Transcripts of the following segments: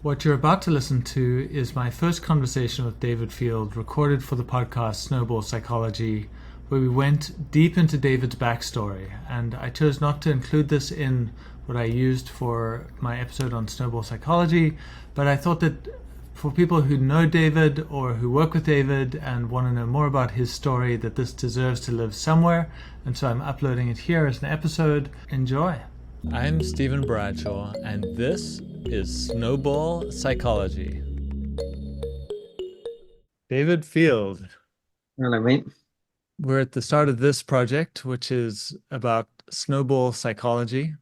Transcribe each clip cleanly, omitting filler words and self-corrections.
What you're about to listen to is my first conversation with David Field, recorded for the podcast Snowball Psychology, where we went deep into David's backstory. And I chose not to include this in what I used for my episode on Snowball Psychology, but I thought that for people who know David or who work with David and want to know more about his story, that this deserves to live somewhere. And so I'm uploading it here as an episode. Enjoy. I'm Stephen Bradshaw, and this is Snowball Psychology. David Field. Hello, mate. We're at the start of this project, which is about Snowball Psychology.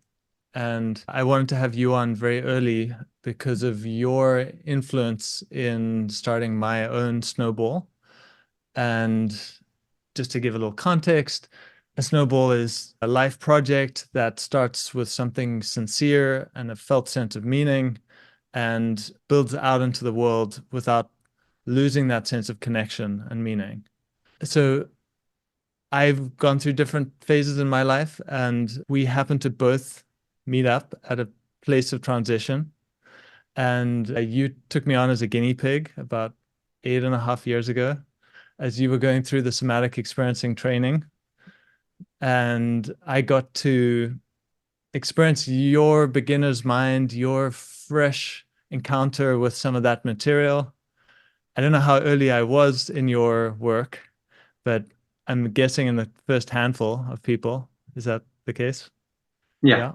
And I wanted to have you on very early because of your influence in starting my own Snowball. And just to give a little context, a snowball is a life project that starts with something sincere and a felt sense of meaning and builds out into the world without losing that sense of connection and meaning. So I've gone through different phases in my life, and we happen to both meet up at a place of transition. And you took me on as a guinea pig about 8.5 years ago as you were going through the somatic experiencing training. And I got to experience your beginner's mind, your fresh encounter with some of that material. I don't know how early I was in your work, but I'm guessing in the first handful of people. Is that the case? Yeah. Yeah.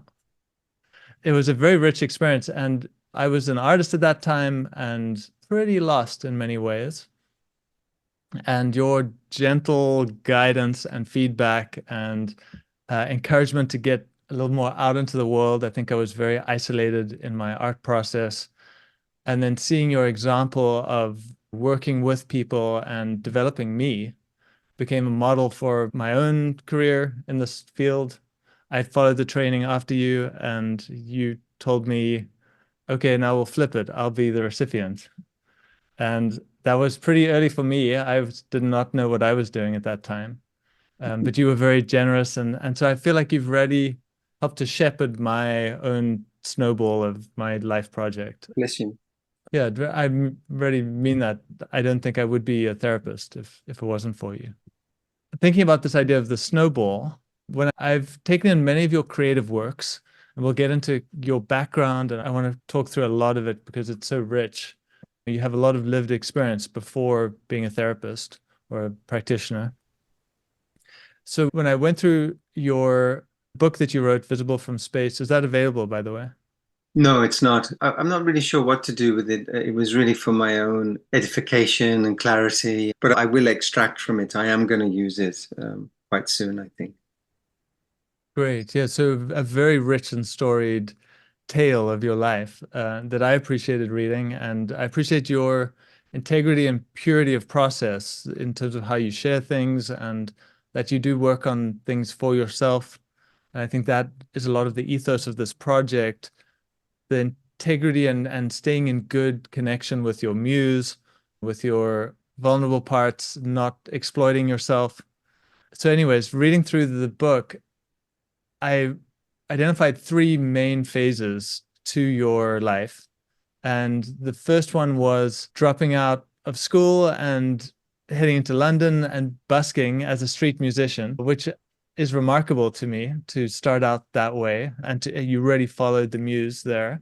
It was a very rich experience. And I was an artist at that time and pretty lost in many ways. And your gentle guidance and feedback and encouragement to get a little more out into the world. I think I was very isolated in my art process. And then seeing your example of working with people and developing me became a model for my own career in this field. I followed the training after you, and you told me, okay, now we'll flip it. I'll be the recipient. And that was pretty early for me. I did not know what I was doing at that time. But you were very generous. And so I feel like you've really helped to shepherd my own snowball of my life project. Bless you. Yeah, I really mean that. I don't think I would be a therapist if it wasn't for you. Thinking about this idea of the snowball, when I've taken in many of your creative works, and we'll get into your background, and I want to talk through a lot of it because it's so rich. You have a lot of lived experience before being a therapist or a practitioner. So when I went through your book that you wrote, Visible from Space, is that available, by the way? No, it's not. I'm not really sure what to do with it. It was really for my own edification and clarity, but I will extract from it. I am going to use it quite soon, I think. Great. Yeah. So a very rich and storied tale of your life that I appreciated reading. And I appreciate your integrity and purity of process in terms of how you share things and that you do work on things for yourself. And I think that is a lot of the ethos of this project, the integrity and staying in good connection with your muse, with your vulnerable parts, not exploiting yourself. So anyways, reading through the book, I identified three main phases to your life. And the first one was dropping out of school and heading into London and busking as a street musician, which is remarkable to me to start out that way. And you really followed the muse there.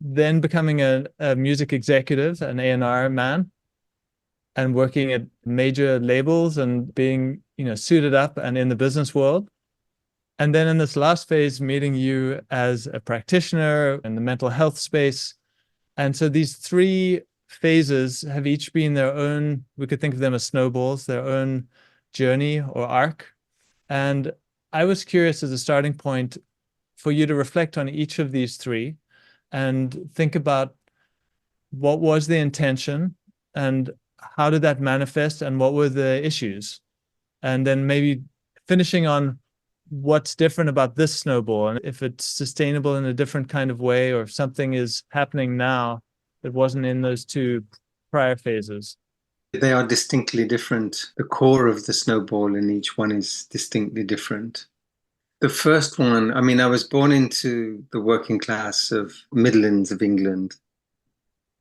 Then becoming a music executive, an A&R man, and working at major labels and being, suited up and in the business world. And then in this last phase, meeting you as a practitioner in the mental health space. And so these three phases have each been their own, we could think of them as snowballs, their own journey or arc. And I was curious as a starting point for you to reflect on each of these three and think about what was the intention and how did that manifest and what were the issues? And then maybe finishing on what's different about this snowball and if it's sustainable in a different kind of way or if something is happening now that wasn't in those two prior phases. They are distinctly different. The core of the snowball in each one is distinctly different. The first one, I mean, I was born into the working class of Midlands of England,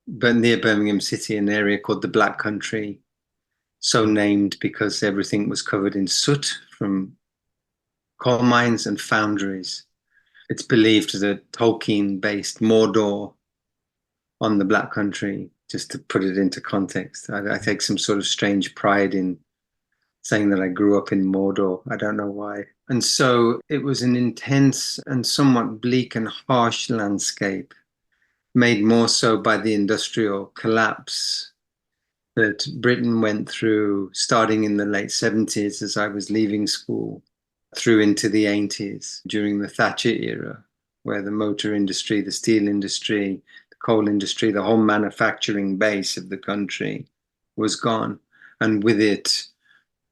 but near Birmingham City, an area called the Black Country, so named because everything was covered in soot from coal mines and foundries. It's believed that Tolkien based Mordor on the Black Country, just to put it into context. I take some sort of strange pride in saying that I grew up in Mordor. I don't know why. And so it was an intense and somewhat bleak and harsh landscape, made more so by the industrial collapse that Britain went through starting in the late 70s as I was leaving school, through into the 80s during the Thatcher era, where the motor industry, the steel industry, the coal industry, the whole manufacturing base of the country was gone. And with it,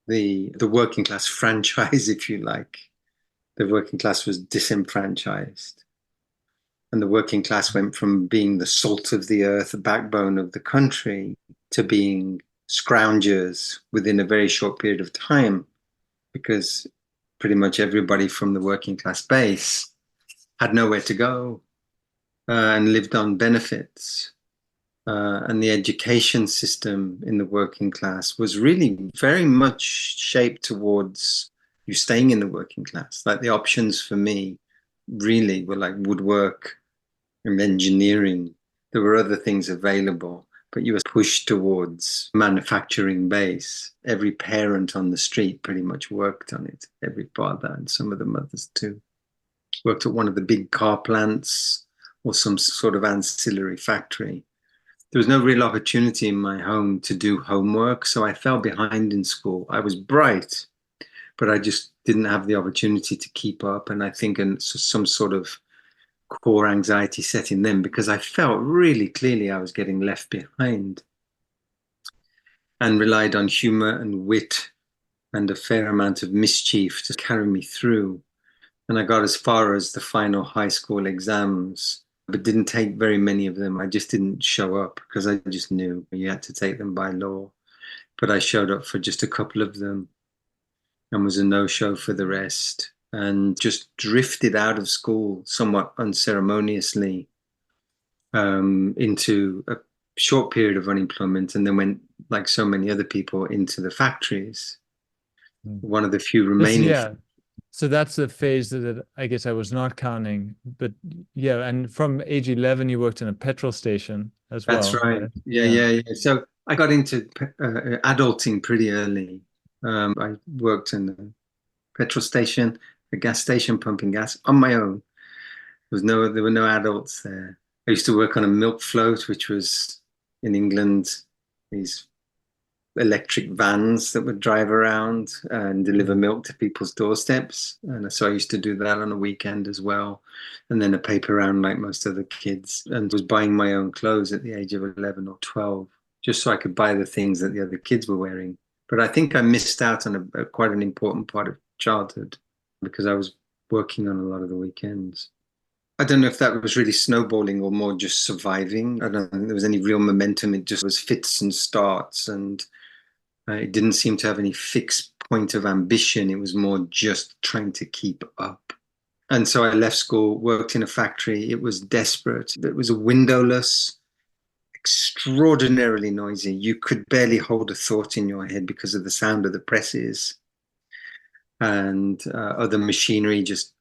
the working class franchise, if you like. The working class was disenfranchised. And the working class went from being the salt of the earth, the backbone of the country, to being scroungers within a very short period of time, because pretty much everybody from the working class base had nowhere to go and lived on benefits. And the education system in the working class was really very much shaped towards you staying in the working class. Like the options for me really were like woodwork and engineering. There were other things available, but you were pushed towards manufacturing base. Every parent on the street pretty much worked on it. Every father and some of the mothers too worked at one of the big car plants or some sort of ancillary factory. There was no real opportunity in my home to do homework, so I fell behind in school. I was bright, but I just didn't have the opportunity to keep up. And I think some sort of core anxiety set in then because I felt really clearly I was getting left behind and relied on humor and wit and a fair amount of mischief to carry me through. And I got as far as the final high school exams, but didn't take very many of them. I just didn't show up because I just knew you had to take them by law. But I showed up for just a couple of them and was a no-show for the rest and just drifted out of school somewhat unceremoniously into a short period of unemployment and then went, like so many other people, into the factories. Mm. One of the few This, remaining. yeah. So that's the phase that I guess I was not counting. But yeah, and from age 11, you worked in a petrol station as That's well, right. right? Yeah, Yeah. yeah, yeah. So I got into adulting pretty early. I worked in a petrol station, a gas station, pumping gas on my own. There were no adults there. I used to work on a milk float, which was in England, these electric vans that would drive around and deliver Mm. milk to people's doorsteps. And so I used to do that on a weekend as well. And then a paper round like most other kids, and was buying my own clothes at the age of 11 or 12, just so I could buy the things that the other kids were wearing. But I think I missed out on quite an important part of childhood because I was working on a lot of the weekends. I don't know if that was really snowballing or more just surviving. I don't think there was any real momentum. It just was fits and starts, and it didn't seem to have any fixed point of ambition. It was more just trying to keep up. And so I left school, worked in a factory. It was desperate. It was a windowless, extraordinarily noisy. You could barely hold a thought in your head because of the sound of the presses and other machinery just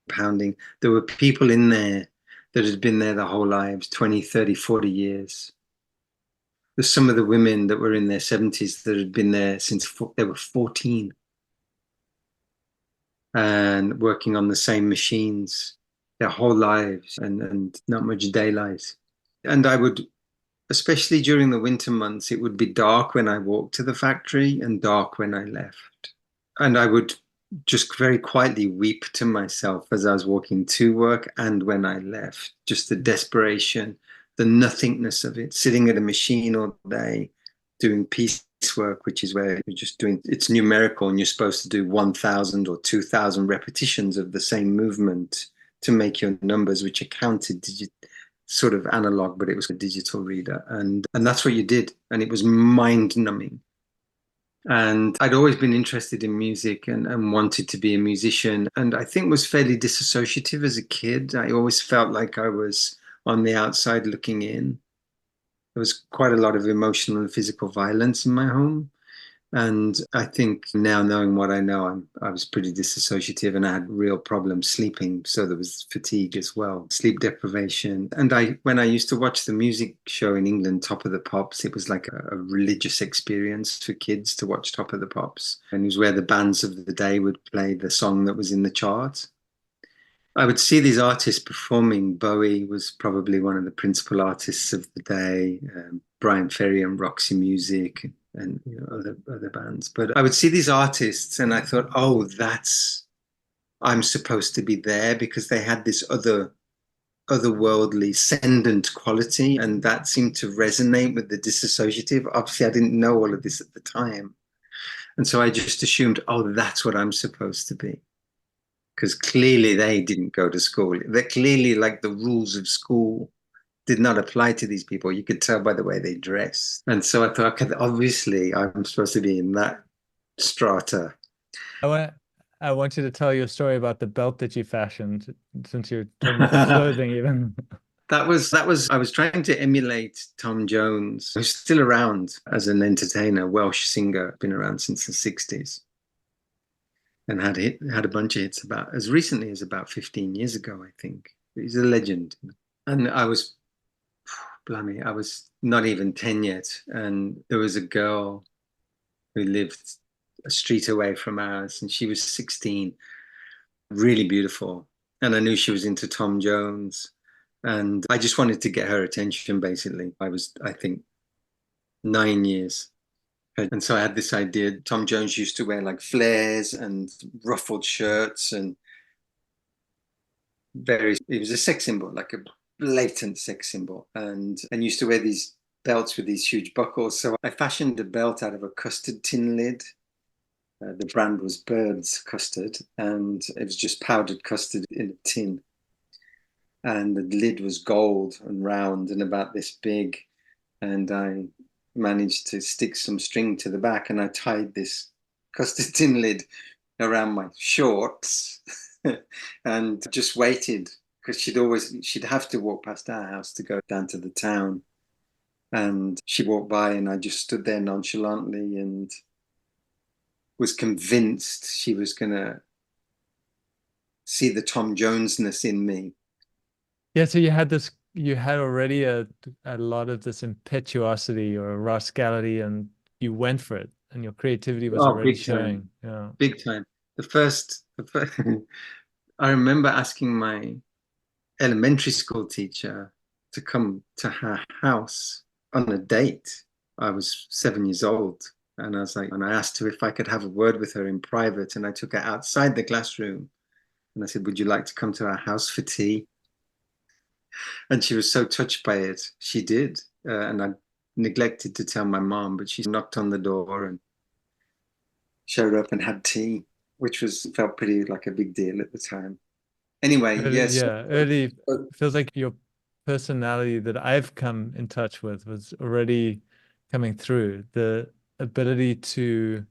pounding. There were people in there that had been there their whole lives, 20, 30, 40 years. There's some of the women that were in their 70s that had been there since they were 14 and working on the same machines their whole lives and not much daylight. And I would, especially during the winter months, it would be dark when I walked to the factory and dark when I left. And I would just very quietly weep to myself as I was walking to work and when I left. Just the desperation, the nothingness of it, sitting at a machine all day, doing piecework, which is where you're just doing it's numerical and you're supposed to do 1,000 or 2,000 repetitions of the same movement to make your numbers, which are counted sort of analog, but it was a digital reader. And that's what you did. And it was mind numbing. And I'd always been interested in music and wanted to be a musician. And I think was fairly disassociative as a kid. I always felt like I was on the outside looking in. There was quite a lot of emotional and physical violence in my home. And I think now, knowing what I know, I was pretty disassociative and I had real problems sleeping. So there was fatigue as well, sleep deprivation. And when I used to watch the music show in England, Top of the Pops, it was like a religious experience for kids to watch Top of the Pops. And it was where the bands of the day would play the song that was in the chart. I would see these artists performing. Bowie was probably one of the principal artists of the day. Brian Ferry and Roxy Music and other bands. But I would see these artists, and I thought, oh, that's I'm supposed to be there because they had this otherworldly, ascendant quality, and that seemed to resonate with the disassociative. Obviously, I didn't know all of this at the time, and so I just assumed, oh, that's what I'm supposed to be because clearly they didn't go to school. They're clearly like the rules of school did not apply to these people. You could tell by the way they dressed. And so I thought, okay, obviously I'm supposed to be in that strata. I want I want you to tell your story about the belt that you fashioned, since you're talking about that clothing even. was I was trying to emulate Tom Jones, who's still around as an entertainer, Welsh singer, been around since the 60s and had a bunch of hits about as recently as about 15 years ago, I think. He's a legend. And blimey, I was not even 10 yet. And there was a girl who lived a street away from ours, and she was 16, really beautiful. And I knew she was into Tom Jones. And I just wanted to get her attention, basically. I was, I think, 9 years. And so I had this idea. Tom Jones used to wear like flares and ruffled shirts and he was a sex symbol, like a blatant sex symbol, and used to wear these belts with these huge buckles. So I fashioned a belt out of a custard tin lid. The brand was Bird's Custard, and it was just powdered custard in a tin. And the lid was gold and round and about this big. And I managed to stick some string to the back, and I tied this custard tin lid around my shorts and just waited because she'd have to walk past our house to go down to the town. And she walked by, and I just stood there nonchalantly and was convinced she was going to see the Tom Jonesness in me. Yeah, so you had already a lot of this impetuosity or rascality, and you went for it, and your creativity was Oh, already big time, showing. Yeah. big time. The first I remember asking my elementary school teacher to come to her house on a date. I was 7 years old. And I asked her if I could have a word with her in private. And I took her outside the classroom and I said, would you like to come to our house for tea? And she was so touched by it. She did. And I neglected to tell my mom, but she knocked on the door and showed up and had tea, which felt pretty like a big deal at the time. Anyway, yes. Early feels like your personality that I've come in touch with was already coming through. The ability to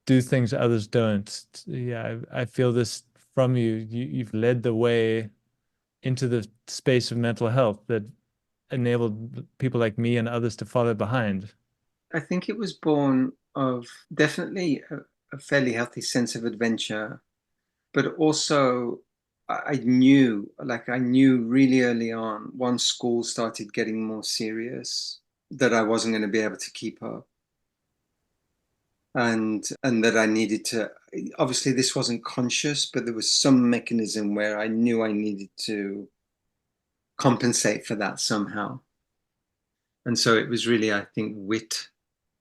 do things others don't. Yeah, I feel this from you. You've led the way into the space of mental health that enabled people like me and others to follow behind. I think it was born of definitely a fairly healthy sense of adventure, but also I knew really early on, once school started getting more serious, that I wasn't going to be able to keep up. And that I needed to, obviously this wasn't conscious, but there was some mechanism where I knew I needed to compensate for that somehow. And so it was really, I think,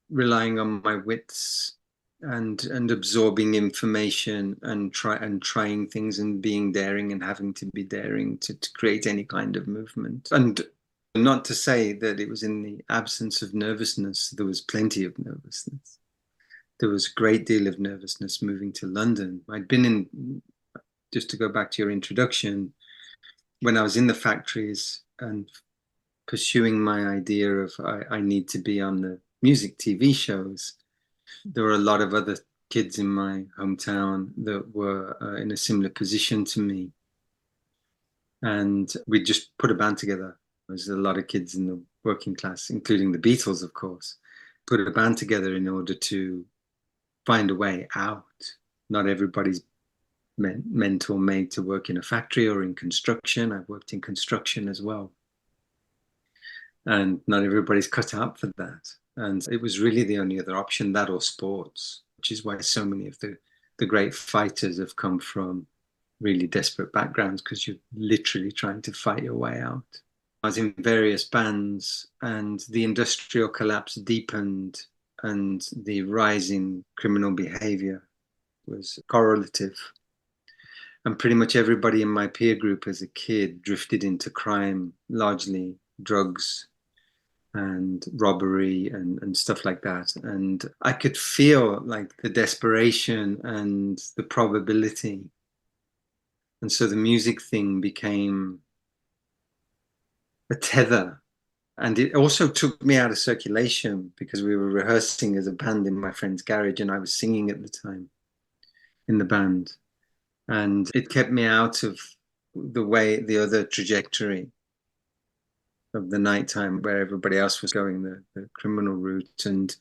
relying on my wits and absorbing information and trying things and being daring and having to be daring to create any kind of movement. And not to say that it was in the absence of nervousness. There was plenty of nervousness. There was a great deal of nervousness moving to London. I'd been in, just to go back to your introduction, when I was in the factories and pursuing my idea of I need to be on music TV shows. There were a lot of other kids in my hometown that were in a similar position to me. And we just put a band together. There's a lot of kids in the working class, including the Beatles, of course, put a band together in order to find a way out. Not everybody's meant or made to work in a factory or in construction. I've worked in construction as well. And not everybody's cut out for that. And it was really the only other option, that or sports, which is why so many of the great fighters have come from really desperate backgrounds, because you're literally trying to fight your way out. I was in various bands, and the industrial collapse deepened, and the rise in criminal behavior was correlative. And pretty much everybody in my peer group as a kid drifted into crime, largely drugs and robbery and stuff like that. And I could feel like the desperation and the probability. And so the music thing became a tether. And it also took me out of circulation, because we were rehearsing as a band in my friend's garage, and I was singing at the time in the band. And it kept me out of the other trajectory of the nighttime, where everybody else was going the criminal route. And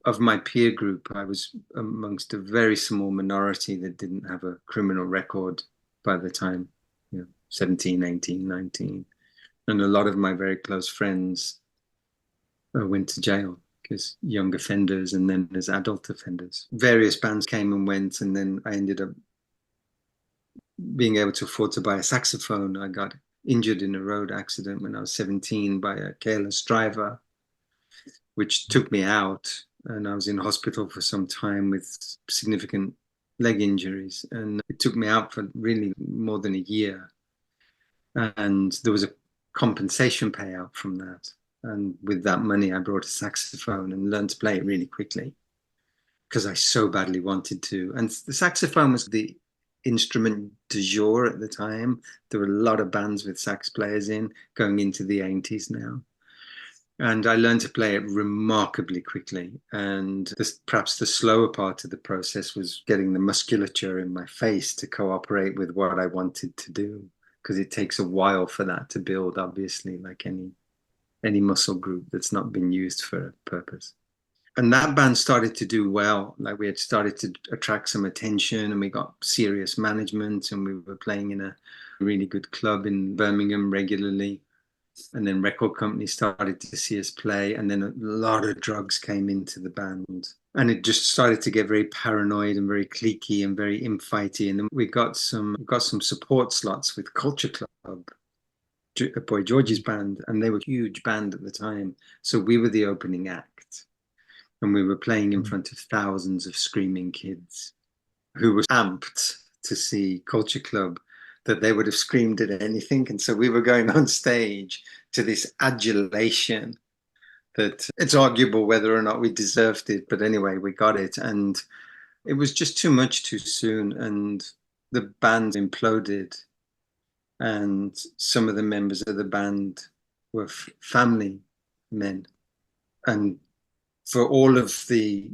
of my peer group, I was amongst a very small minority that didn't have a criminal record by the time, 17, 18, 19. And a lot of my very close friends went to jail because young offenders, and then as adult offenders. Various bands came and went, and then I ended up being able to afford to buy a saxophone. I got injured in a road accident when I was 17 by a careless driver, which took me out. And I was in hospital for some time with significant leg injuries. And it took me out for really more than a year. And there was a compensation payout from that. And with that money, I bought a saxophone and learned to play it really quickly, because I so badly wanted to. And the saxophone was the instrument du jour at the time. There were a lot of bands with sax players going into the 80s now. And I learned to play it remarkably quickly. And perhaps the slower part of the process was getting the musculature in my face to cooperate with what I wanted to do, because it takes a while for that to build, obviously, like any muscle group that's not been used for a purpose. And that band started to do well. Like, we had started to attract some attention, and we got serious management, and we were playing in a really good club in Birmingham regularly. And then record companies started to see us play, and then a lot of drugs came into the band. And it just started to get very paranoid and very cliquey and very infighty. And then we got some support slots with Culture Club, Boy George's band, and they were a huge band at the time. So we were the opening act. And we were playing in front of thousands of screaming kids who were amped to see Culture Club, that they would have screamed at anything. And so we were going on stage to this adulation that it's arguable whether or not we deserved it. But anyway, we got it. And it was just too much too soon. And the band imploded. And some of the members of the band were family men. And for all of the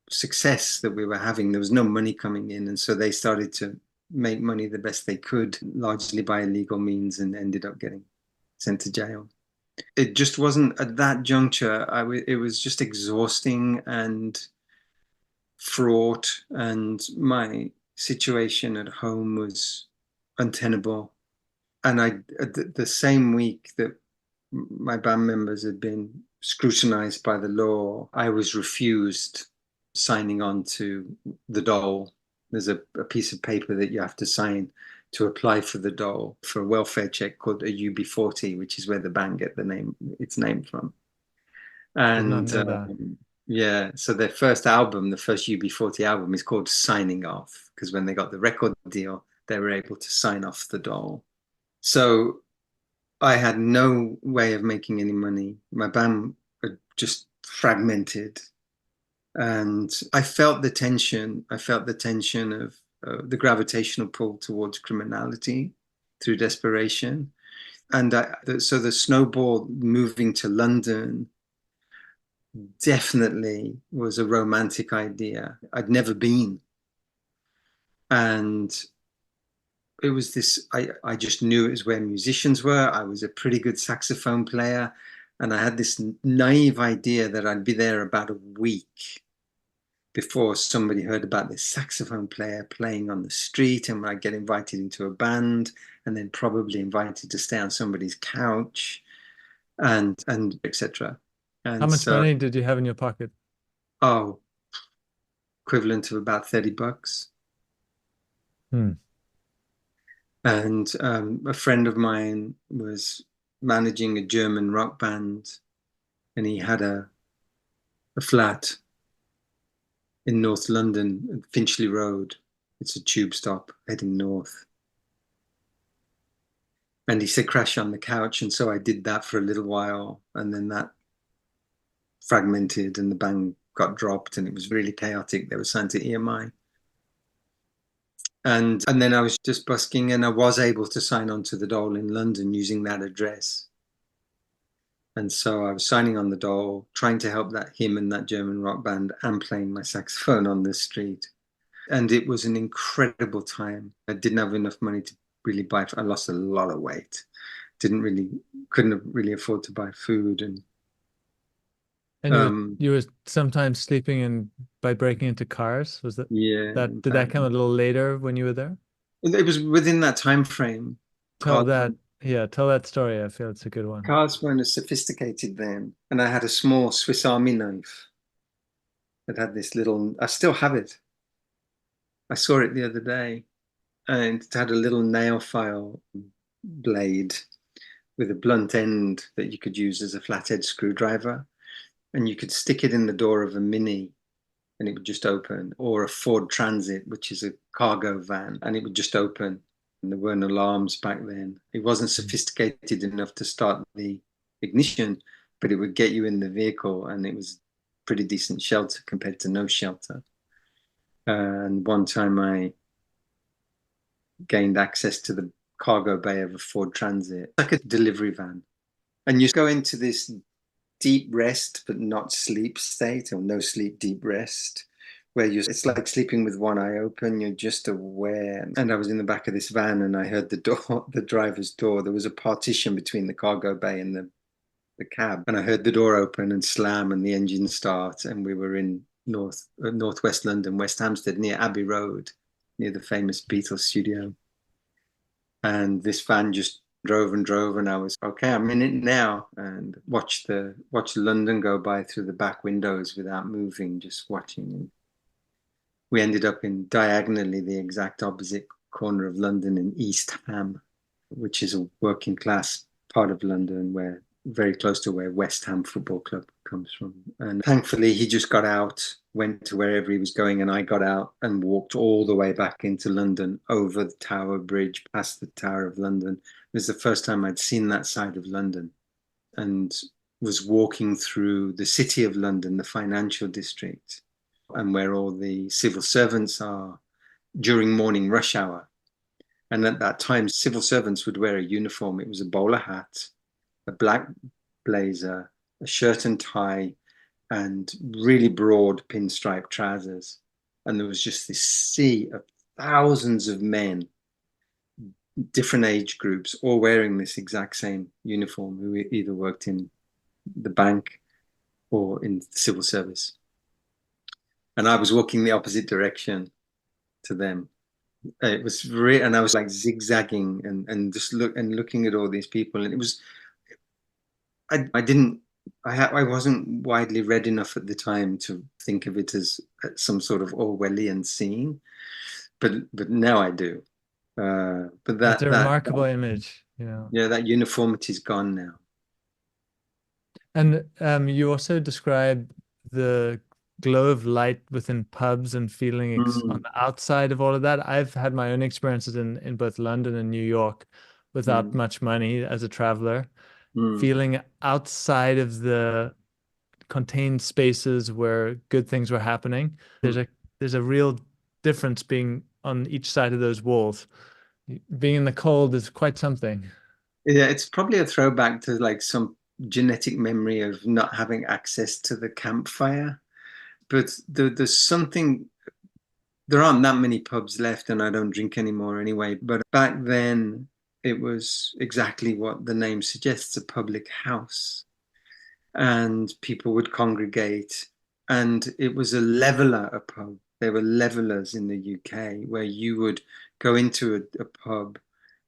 success that we were having, there was no money coming in. And so they started to make money the best they could, largely by illegal means, and ended up getting sent to jail. It just wasn't, at that juncture, it was just exhausting and fraught. And my situation at home was untenable. And the same week that my band members had been scrutinized by the law, I was refused signing on to the dole. There's a piece of paper that you have to sign to apply for the dole, for a welfare check called a UB40, which is where the band get its name from. Did not And know that. yeah, so their first album, the first UB40 album, is called Signing Off, because when they got the record deal, they were able to sign off the dole. So I had no way of making any money. My band had just fragmented. And I felt the tension. I felt the tension of the gravitational pull towards criminality through desperation. And so the snowball moving to London definitely was a romantic idea. I'd never been. And it was this, I just knew it was where musicians were. I was a pretty good saxophone player. And I had this naive idea that I'd be there about a week before somebody heard about this saxophone player playing on the street, and I'd get invited into a band and then probably invited to stay on somebody's couch and etc. How And much so, money did you have in your pocket? oh, equivalent of about $30. Hmm. And a friend of mine was managing a German rock band, and he had a flat in North London, Finchley Road. It's a tube stop heading north. And he said, crash on the couch. And so I did that for a little while. And then that fragmented and the band got dropped and it was really chaotic. They were signed to EMI. And then I was just busking and I was able to sign on to the Dole in London using that address. And so I was signing on the Dole, trying to help that him and that German rock band and playing my saxophone on the street. And it was an incredible time. I didn't have enough money to really buy. I lost a lot of weight. Couldn't really afford to buy food. And And um, you were sometimes sleeping in by breaking into cars. Was yeah, that in did that fact, come a little later when you were there? it was within that time frame. Tell Cars that, weren't, yeah, tell that story. I feel it's a good one. cars weren't as sophisticated then. And I had a small Swiss Army knife that had this little, I still have it. I saw it the other day. And it had a little nail file blade with a blunt end that you could use as a flathead screwdriver. And you could stick it in the door of a Mini and it would just open, or a Ford Transit, which is a cargo van, and it would just open. And there weren't alarms back then. It wasn't sophisticated enough to start the ignition, but it would get you in the vehicle, and it was pretty decent shelter compared to no shelter. And one time I gained access to the cargo bay of a Ford Transit, like a delivery van. And you go into this deep rest but not sleep state, or no sleep deep rest, where you it's like sleeping with one eye open. You're just aware. And I was in the back of this van and I heard the door, the driver's door. There was a partition between the cargo bay and the cab, and I heard the door open and slam and the engine start, and we were in northwest London, West Hampstead, near Abbey Road, near the famous Beatles studio. And this van just drove and drove, and I was okay, I'm in it now, and watch London go by through the back windows without moving, just watching. And we ended up in diagonally the exact opposite corner of London in East Ham, which is a working class part of London, where very close to where West Ham Football Club comes from. And thankfully, he just got out, went to wherever he was going, and I got out and walked all the way back into London, over the Tower Bridge, past the Tower of London. It was the first time I'd seen that side of London, and was walking through the city of London, the financial district, and where all the civil servants are during morning rush hour. And at that time, civil servants would wear a uniform. It was a bowler hat, a black blazer, a shirt and tie, and really broad pinstripe trousers. And there was just this sea of thousands of men, different age groups, all wearing this exact same uniform, who either worked in the bank or in the civil service. And I was walking the opposite direction to them. It was and I was like zigzagging and just looking at all these people, and it was I didn't I wasn't widely read enough at the time to think of it as some sort of Orwellian scene, but now I do. But It's that a that remarkable image, you know. yeah, that uniformity is gone now. And you also describe the glow of light within pubs and feeling ex on Mm, the outside of all of that. I've had my own experiences in both London and New York without mm, much money as a traveler, mm, feeling outside of the contained spaces where good things were happening. mm. There's a real difference being on each side of those walls. Being in the cold is quite something. Yeah, it's probably a throwback to like some genetic memory of not having access to the campfire. But there's something, there aren't that many pubs left, and I don't drink anymore anyway. But back then, it was exactly what the name suggests, a public house. And people would congregate. And it was a leveler, a pub. There were levelers in the UK where you would go into a pub,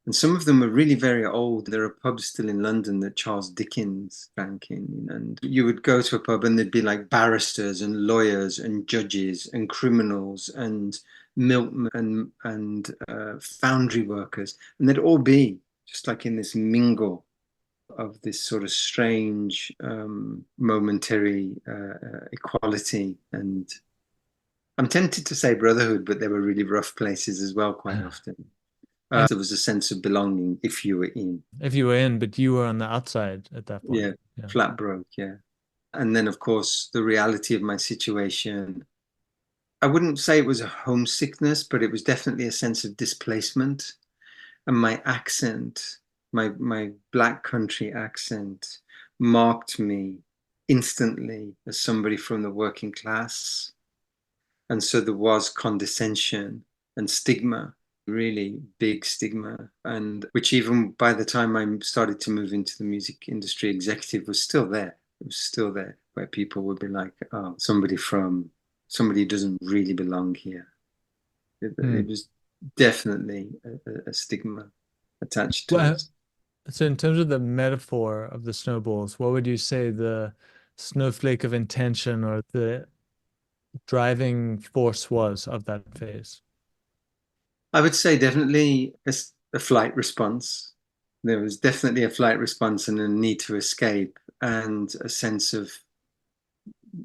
and some of them were really very old. There are pubs still in London that Charles Dickens drank in. And you would go to a pub and there'd be like barristers and lawyers and judges and criminals and milkmen and foundry workers. And they'd all be just like in this mingle of this sort of strange momentary equality. And I'm tempted to say brotherhood, but they were really rough places as well quite often. And There was a sense of belonging if you were in. if you were in, but you were on the outside at that point. Yeah, Yeah. flat broke, yeah. And then, of course, the reality of my situation, I wouldn't say it was a homesickness, but it was definitely a sense of displacement. And my accent, my black country accent, marked me instantly as somebody from the working class. And so there was condescension and stigma, really big stigma, and which even by the time I started to move into the music industry executive was still there. It was still there, where people would be like, oh, somebody who doesn't really belong here. It Hmm. was definitely a stigma attached to Well, it. so in terms of the metaphor of the snowballs, what would you say the snowflake of intention or the driving force was of that phase? I would say definitely a flight response. There was definitely a flight response and a need to escape and a sense of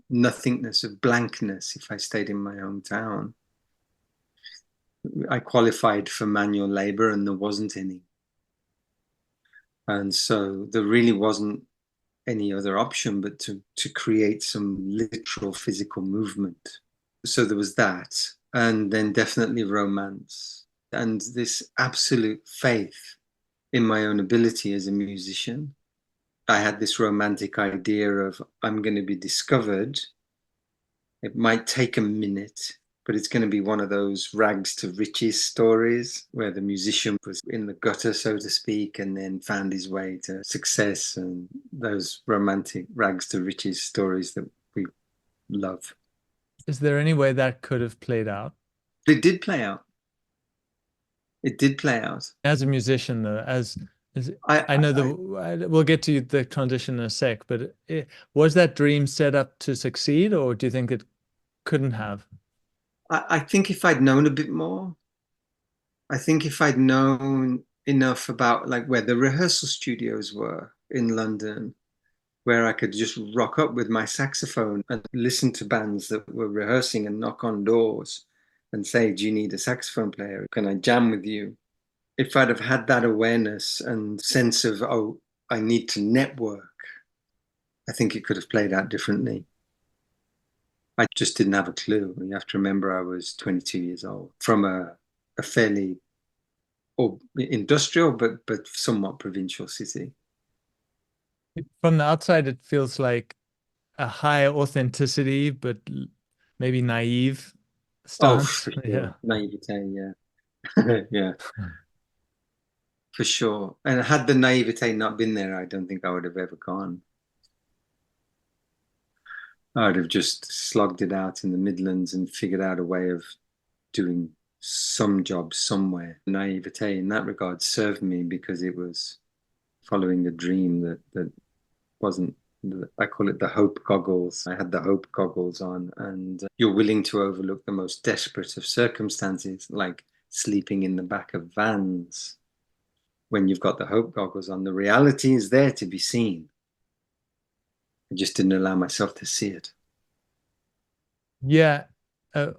nothingness, of blankness if I stayed in my hometown. I qualified for manual labor and there wasn't any. And so there really wasn't any other option but to create some literal physical movement. So there was that. And then definitely romance and this absolute faith in my own ability as a musician. I had this romantic idea of I'm going to be discovered. It might take a minute, but it's going to be one of those rags to riches stories where the musician was in the gutter, so to speak, and then found his way to success, and those romantic rags to riches stories that we love. Is there any way that could have played out? It did play out. It did play out. As a musician, though, as I, I know I, we'll get to the transition in a sec, but was that dream set up to succeed, or do you think it couldn't have? I think if I'd known a bit more, I think if I'd known enough about like where the rehearsal studios were in London, where I could just rock up with my saxophone and listen to bands that were rehearsing and knock on doors and say, do you need a saxophone player? Can I jam with you? If I'd have had that awareness and sense of, oh, I need to network, I think it could have played out differently. I just didn't have a clue. You have to remember I was 22 years old from a fairly or industrial but somewhat provincial city. From the outside, it feels like a high authenticity, but maybe naive Oh, stance. for Yeah. sure. Naivete, yeah. Yeah, for sure. And had the naivete not been there, I don't think I would have ever gone. I would have just slogged it out in the Midlands and figured out a way of doing some job somewhere. Naivete in that regard served me because it was following a dream that wasn't, I call it the hope goggles. I had the hope goggles on, and you're willing to overlook the most desperate of circumstances, like sleeping in the back of vans when you've got the hope goggles on. The reality is there to be seen. I just didn't allow myself to see it. Yeah, a,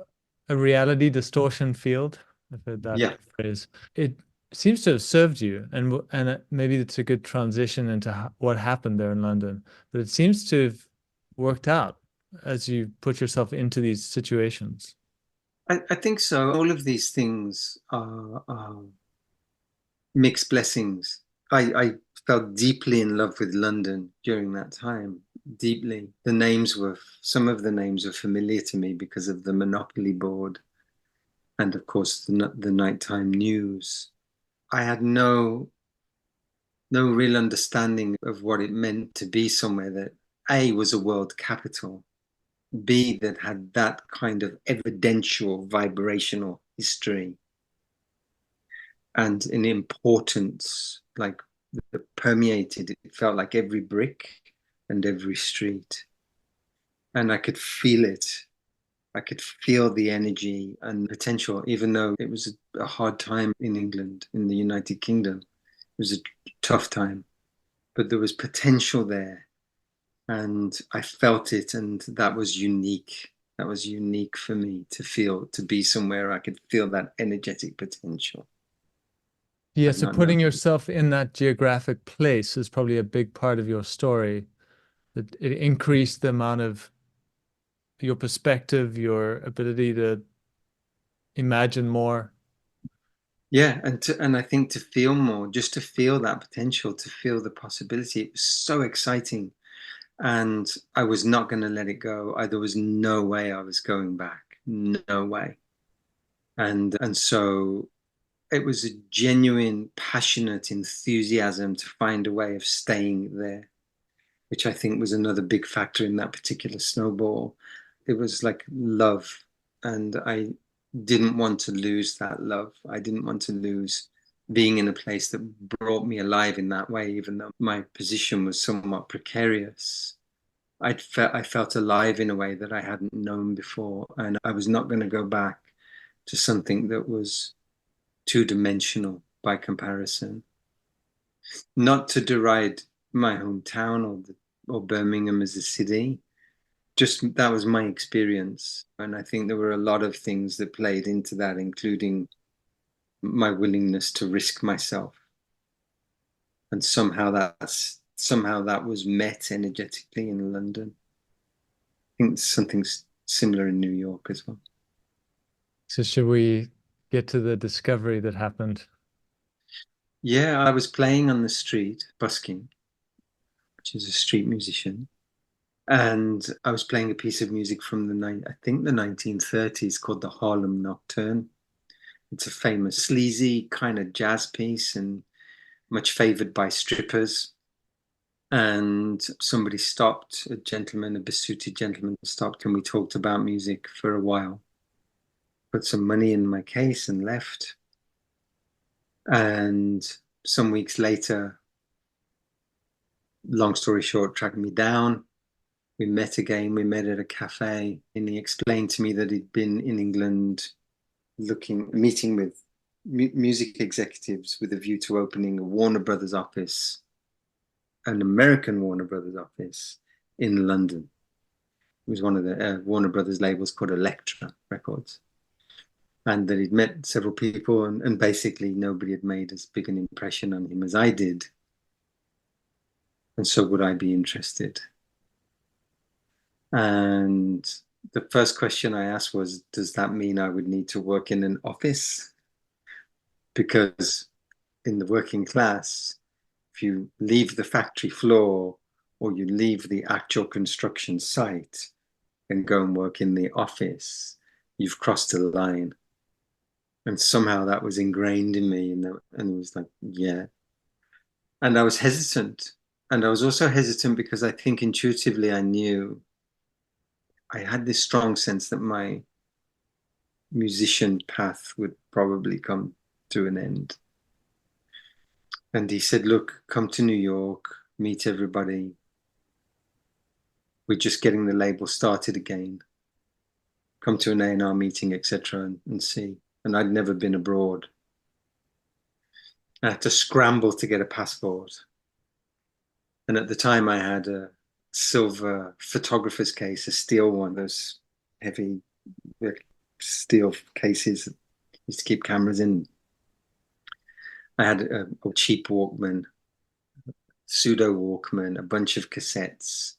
a reality distortion field. I've heard that Yeah. phrase. It seems to have served you, and maybe it's a good transition into what happened there in London. But it seems to have worked out as you put yourself into these situations. I think so. All of these things are mixed blessings. I fell deeply in love with London during that time. Deeply. Some of the names were familiar to me because of the Monopoly board and, of course, the nighttime news. I had no real understanding of what it meant to be somewhere that A was a world capital, B that had that kind of evidential vibrational history and an importance like that permeated. It felt like every brick and every street. And I could feel it. I could feel the energy and potential, even though it was a hard time in England, in the United Kingdom. It was a tough time, but there was potential there. And I felt it, and that was unique. That was unique for me to feel, to be somewhere I could feel that energetic potential. Yeah, I'd so not putting known. yourself in that geographic place is probably a big part of your story. That it increased the amount of your perspective, your ability to imagine more. Yeah, and I think to feel more, just to feel that potential, to feel the possibility, it was so exciting. And I was not going to let it go. There was no way I was going back. No way. And so it was a genuine, passionate enthusiasm to find a way of staying there, which I think was another big factor in that particular snowball. It was like love, and I didn't want to lose that love. I didn't want to lose being in a place that brought me alive in that way, even though my position was somewhat precarious. I felt alive in a way that I hadn't known before, and I was not going to go back to something that was two-dimensional by comparison. Not to deride my hometown or Birmingham as a city, just that was my experience. And I think there were a lot of things that played into that, including my willingness to risk myself. And somehow that was met energetically in London. I think something similar in New York as well. So should we get to the discovery that happened? Yeah, I was playing on the street, busking, which is a street musician. And I was playing a piece of music from I think the 1930s called the Harlem Nocturne. It's a famous sleazy kind of jazz piece and much favored by strippers. And somebody stopped, a gentleman, a besuited gentleman stopped, and we talked about music for a while. Put some money in my case and left. And some weeks later, long story short, tracked me down. We met again. We met at a cafe, and he explained to me that he'd been in England meeting with music executives with a view to opening a Warner Brothers office, an American Warner Brothers office in London. It was one of the Warner Brothers labels called Elektra Records. And that he'd met several people, and basically nobody had made as big an impression on him as I did. And so would I be interested? And the first question I asked was, does that mean I would need to work in an office? Because in the working class, if you leave the factory floor or you leave the actual construction site and go and work in the office, you've crossed a line. And somehow that was ingrained in me, and it was like, yeah. And I was hesitant. And I was also hesitant because I think intuitively I knew I had this strong sense that my musician path would probably come to an end. And he said, look, come to New York, meet everybody. We're just getting the label started again. Come to an A&R meeting, etc., and see. And I'd never been abroad. I had to scramble to get a passport. And at the time, I had a silver photographer's case, a steel one, those heavy steel cases used to keep cameras in. I had a cheap Walkman, pseudo Walkman, a bunch of cassettes,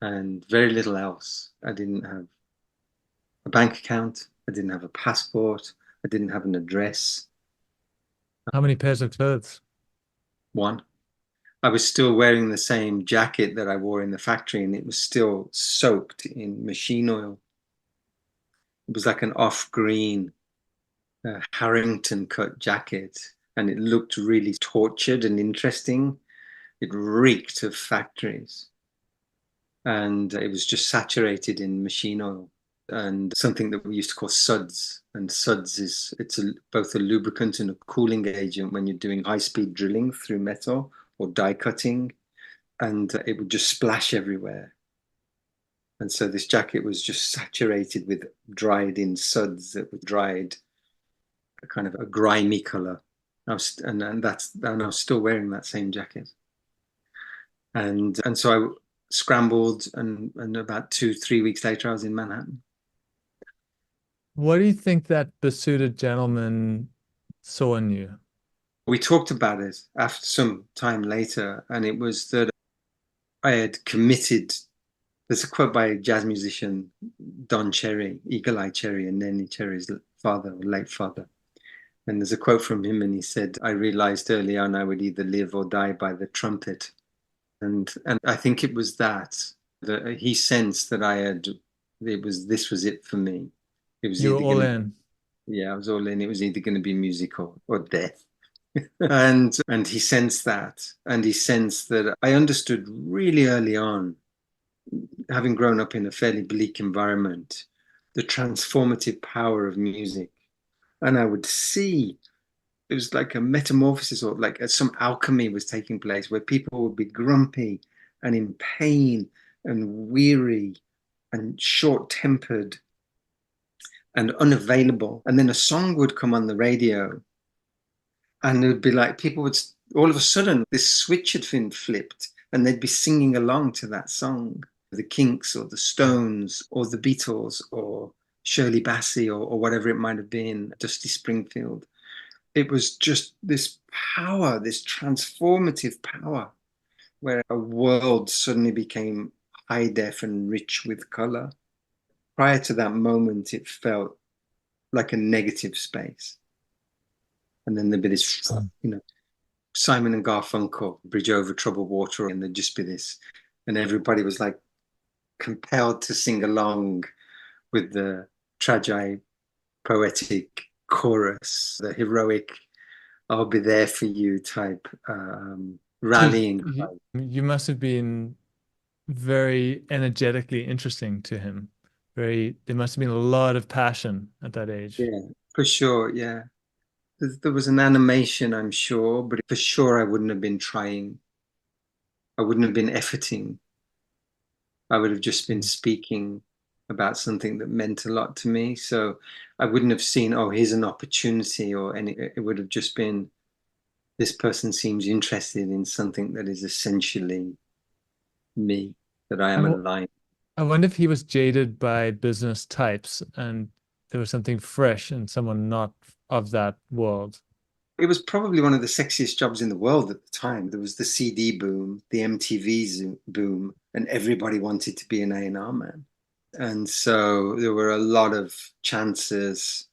and very little else. I didn't have a bank account. I didn't have a passport. I didn't have an address. How many pairs of clothes? one. I was still wearing the same jacket that I wore in the factory, and it was still soaked in machine oil. It was like an off-green Harrington cut jacket, and it looked really tortured and interesting. It reeked of factories, and it was just saturated in machine oil and something that we used to call suds. And suds is both a lubricant and a cooling agent when you're doing high-speed drilling through metal or die cutting, and it would just splash everywhere. And so this jacket was just saturated with dried in suds that were dried a kind of a grimy color. And I was still wearing that same jacket. And so I scrambled, and about 2, 3 weeks later, I was in Manhattan. What do you think that besuited gentleman saw in you? We talked about it after some time later, and it was that I had committed. There's a quote by a jazz musician, Don Cherry, Eagle Eye Cherry, and Nenny Cherry's father, or late father. And there's a quote from him, and he said, "I realized early on I would either live or die by the trumpet." And I think it was that he sensed that this was it for me. It was You were either all going to, in. yeah, I was all in. It was either going to be musical or death. And he sensed that, and he sensed that I understood really early on, having grown up in a fairly bleak environment, the transformative power of music. And I would see it was like a metamorphosis, or like some alchemy was taking place where people would be grumpy and in pain and weary and short-tempered and unavailable. And then a song would come on the radio, and it would be like people would all of a sudden this switch had been flipped, and they'd be singing along to that song. The Kinks or the Stones or the Beatles or Shirley Bassey, or whatever it might have been, Dusty Springfield. It was just this power, this transformative power, where a world suddenly became high def and rich with color. Prior to that moment, it felt like a negative space. And then there'd be this, Simon and Garfunkel, Bridge Over Troubled Water, and there'd just be this, and everybody was like compelled to sing along with the tragi poetic chorus, the heroic "I'll be there for you" type So rallying cry. you must have been very energetically interesting to him. There must have been a lot of passion at that age. Yeah, for sure. Yeah, there was an animation, I'm sure, but for sure I wouldn't have been trying. I wouldn't have been efforting. I would have just been Mm. speaking about something that meant a lot to me. So I wouldn't have seen, oh, here's an opportunity, or any. It would have just been, this person seems interested in something that is essentially me, that I I, am w aligned. I wonder if he was jaded by business types and there was something fresh in someone not of that world. It was probably one of the sexiest jobs in the world at the time. There was the CD boom, the MTV boom, and everybody wanted to be an A&R man. And so there were a lot of chances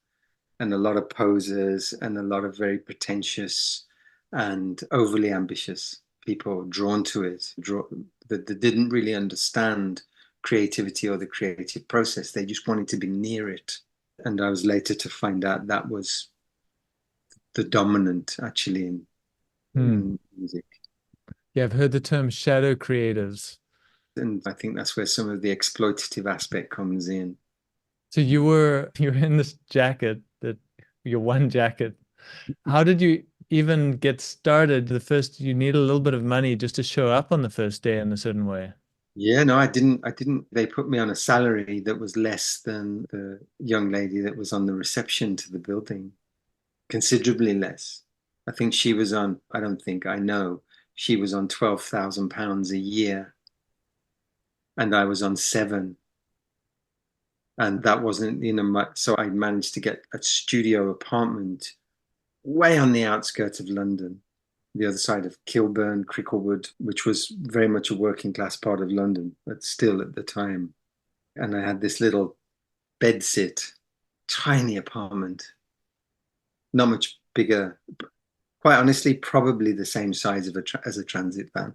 and a lot of posers and a lot of very pretentious and overly ambitious people drawn to it, that didn't really understand creativity or the creative process. They just wanted to be near it. And I was later to find out that was the dominant actually Hmm. in music. Yeah, I've heard the term shadow creatives. And I think that's where some of the exploitative aspect comes in. So you were in this jacket that your one jacket. How did you even get started? You need a little bit of money just to show up on the first day in a certain way. Yeah, no, I didn't. They put me on a salary that was less than the young lady that was on the reception to the building, considerably less. I think she was on, I don't think, I know, she was on £12,000 a year, and I was on seven. And that wasn't, much. So I managed to get a studio apartment way on the outskirts of London, the other side of Kilburn, Cricklewood, which was very much a working class part of London, but still at the time. And I had this little bedsit, tiny apartment, not much bigger. quite honestly, probably the same size of as a transit van.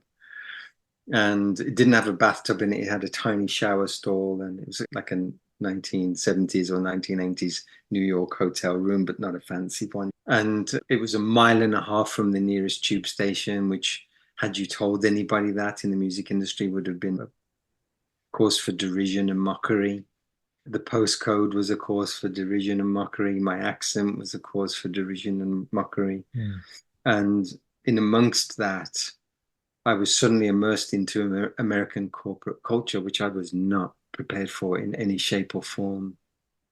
And it didn't have a bathtub in it. It had a tiny shower stall, and it was like a 1970s or 1980s New York hotel room, but not a fancy one. And it was a mile and a half from the nearest tube station, which, had you told anybody that in the music industry, would have been a cause for derision and mockery. The postcode was a cause for derision and mockery. My accent was a cause for derision and mockery. Hmm. And in amongst that, I was suddenly immersed into American corporate culture, which I was not prepared for in any shape or form.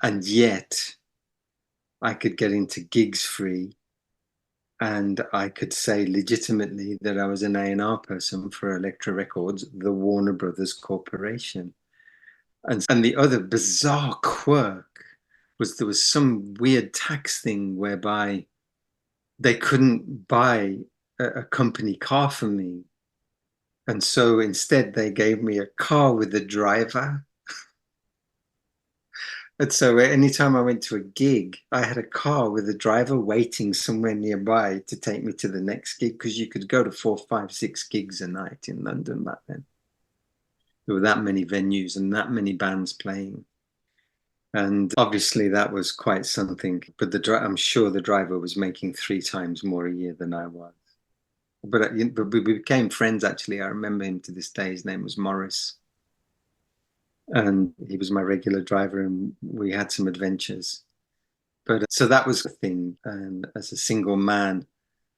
And yet I could get into gigs free, and I could say legitimately that I was an A&R person for Elektra Records, the Warner Brothers Corporation. And the other bizarre quirk was there was some weird tax thing whereby they couldn't buy a company car for me. And so instead, they gave me a car with a driver. And so anytime I went to a gig, I had a car with a driver waiting somewhere nearby to take me to the next gig, because you could go to 4, 5, 6 gigs a night in London back then. There were that many venues and that many bands playing. And obviously that was quite something. But I'm sure the driver was making 3 times more a year than I was. But we became friends, actually. I remember him to this day. His name was Morris. And he was my regular driver, and we had some adventures. But so that was the thing. And as a single man,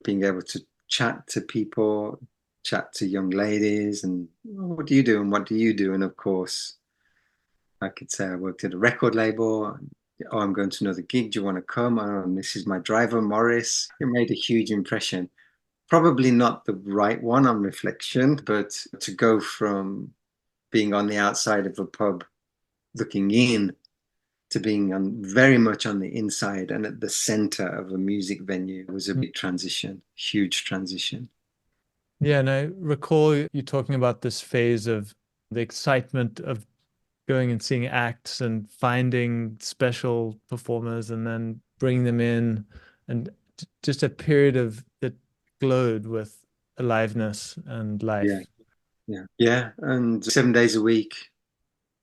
being able to chat to people, chat to young ladies, and oh, what do you do? And what do you do? And of course, I could say I worked at a record label. Oh, I'm going to another gig. Do you want to come? Oh, and this is my driver, Morris. It made a huge impression. Probably not the right one on reflection, but to go from being on the outside of a pub looking in to being very much on the inside and at the center of a music venue was a big transition, huge transition. Yeah, and I recall you talking about this phase of the excitement of going and seeing acts and finding special performers and then bringing them in, and just a period of that glowed with aliveness and Yeah, life. yeah. And 7 days a week,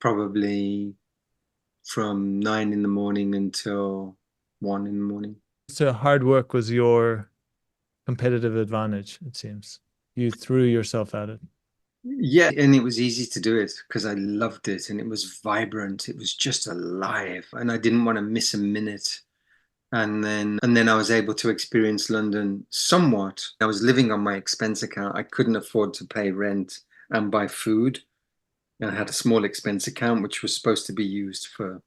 probably from 9 in the morning until 1 in the morning. So hard work was your competitive advantage, it seems. You threw yourself at it. Yeah, and it was easy to do it because I loved it, and it was vibrant. It was just alive, and I didn't want to miss a minute. And then I was able to experience London somewhat. I was living on my expense account. I couldn't afford to pay rent and buy food. And I had a small expense account which was supposed to be used for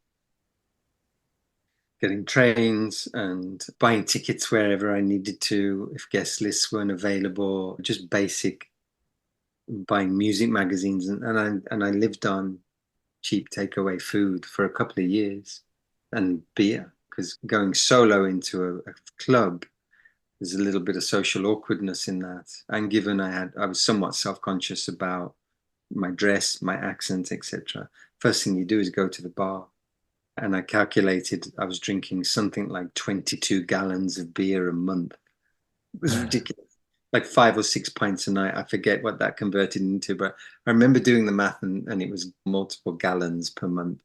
getting trains and buying tickets wherever I needed to, if guest lists weren't available, just basic buying music magazines, and I lived on cheap takeaway food for a couple of years, and beer, because going solo into a club, there's a little bit of social awkwardness in that. And given I was somewhat self-conscious about my dress, my accent, etc. First thing you do is go to the bar. And I calculated I was drinking something like 22 gallons of beer a month. It was ridiculous. Like 5 or 6 pints a night. I forget what that converted into, but I remember doing the math, and it was multiple gallons per month.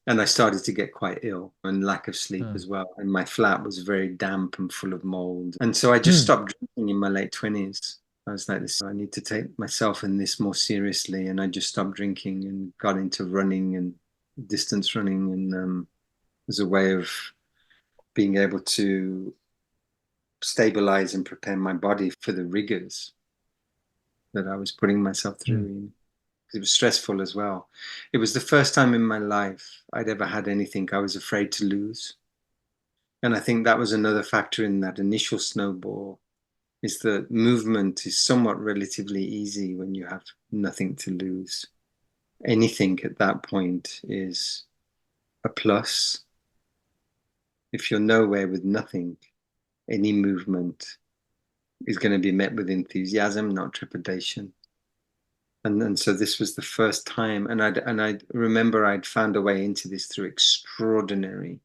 And I started to get quite ill, and lack of sleep Huh. as well. And my flat was very damp and full of mold. And so I just Hmm. stopped drinking in my late 20s. I was like, this, I need to take myself and this more seriously. And I just stopped drinking and got into running and distance running, and as a way of being able to stabilize and prepare my body for the rigors that I was putting myself Hmm. through. It was stressful as well. It was the first time in my life I'd ever had anything I was afraid to lose. And I think that was another factor in that initial snowball, is that movement is somewhat relatively easy when you have nothing to lose. Anything at that point is a plus. If you're nowhere with nothing, any movement is going to be met with enthusiasm, not trepidation. And so this was the first time, and I remember I'd found a way into this through extraordinary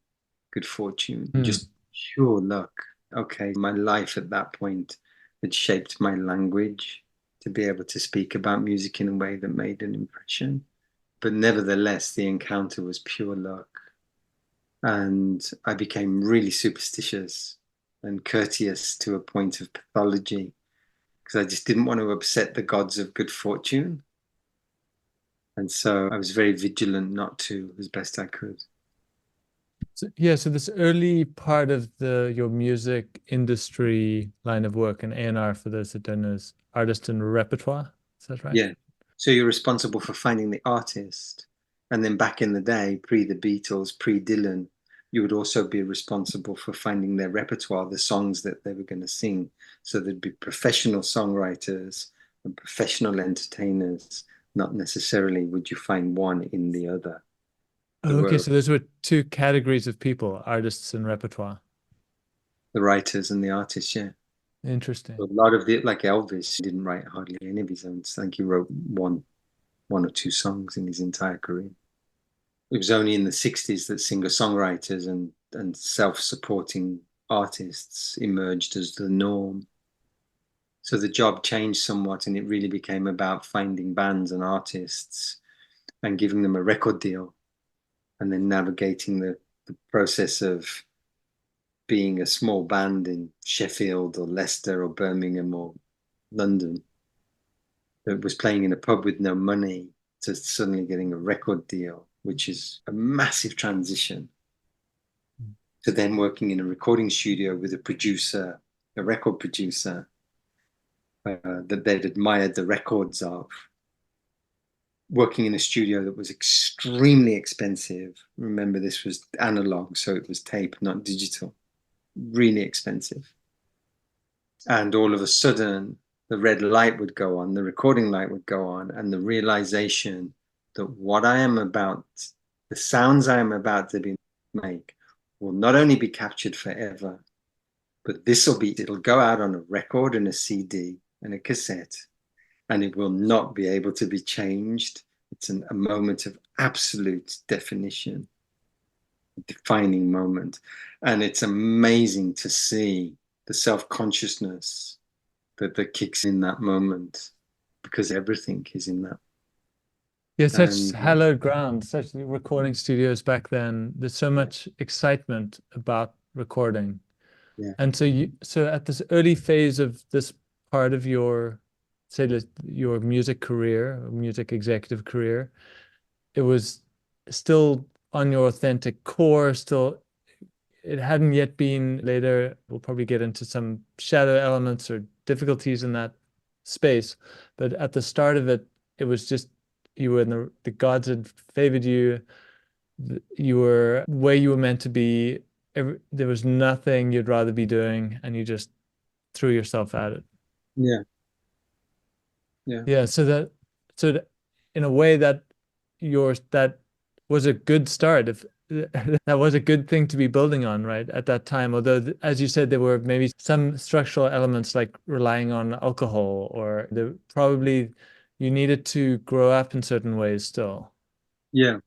good fortune, Hmm. just pure luck. okay, my life at that point had shaped my language to be able to speak about music in a way that made an impression. But nevertheless, the encounter was pure luck. And I became really superstitious and courteous to a point of pathology because I just didn't want to upset the gods of good fortune. And so I was very vigilant not to as best I could. So, yeah, so this early part of the your music industry line of work in A&R, for those that don't know, is artist and repertoire. Is that right? Yeah. So you're responsible for finding the artist. And then back in the day, pre the Beatles, pre Dylan, you would also be responsible for finding their repertoire, the songs that they were going to sing. So there'd be professional songwriters and professional entertainers. Not necessarily would you find one in the other. There Okay, were so those were two categories of people, artists and repertoire. the writers and the artists, yeah. A Interesting. lot of the, like Elvis, didn't write hardly any of his own. I think he wrote one or two songs in his entire career. It was only in the 60s that singer-songwriters and self-supporting artists emerged as the norm. So the job changed somewhat, and it really became about finding bands and artists and giving them a record deal, and then navigating the process of being a small band in Sheffield or Leicester or Birmingham or London that was playing in a pub with no money to suddenly getting a record deal, which is a massive transition, to then working in a recording studio with a producer, a record producer that they'd admired the records of, working in a studio that was extremely expensive. Remember, this was analog, so it was tape, not digital, really expensive. And all of a sudden, the red light would go on, the recording light would go on, and the realization that what I am about, the sounds I am about to make, will not only be captured forever, but it'll go out on a record and a CD and a cassette, and it will not be able to be changed. It's a moment of absolute definition, a defining moment. And it's amazing to see the self-consciousness that kicks in that moment because everything is in that. Yeah, such And hallowed ground, such recording studios back then. There's so much excitement about recording. yeah, And so at this early phase of this part of your, say, your music career, music executive career, it was still on your authentic core, still, it hadn't yet been later. We'll probably get into some shadow elements or difficulties in that space. But at the start of it, it was just you were in the gods had favored you. You were where you were meant to be. There was nothing you'd rather be doing, and you just threw yourself at it. yeah, yeah, Yeah, so that in a way that was a good start. If that was a good thing to be building on, right, at that time. Although, as you said, there were maybe some structural elements like relying on alcohol, or probably you needed to grow up in certain ways still. yeah,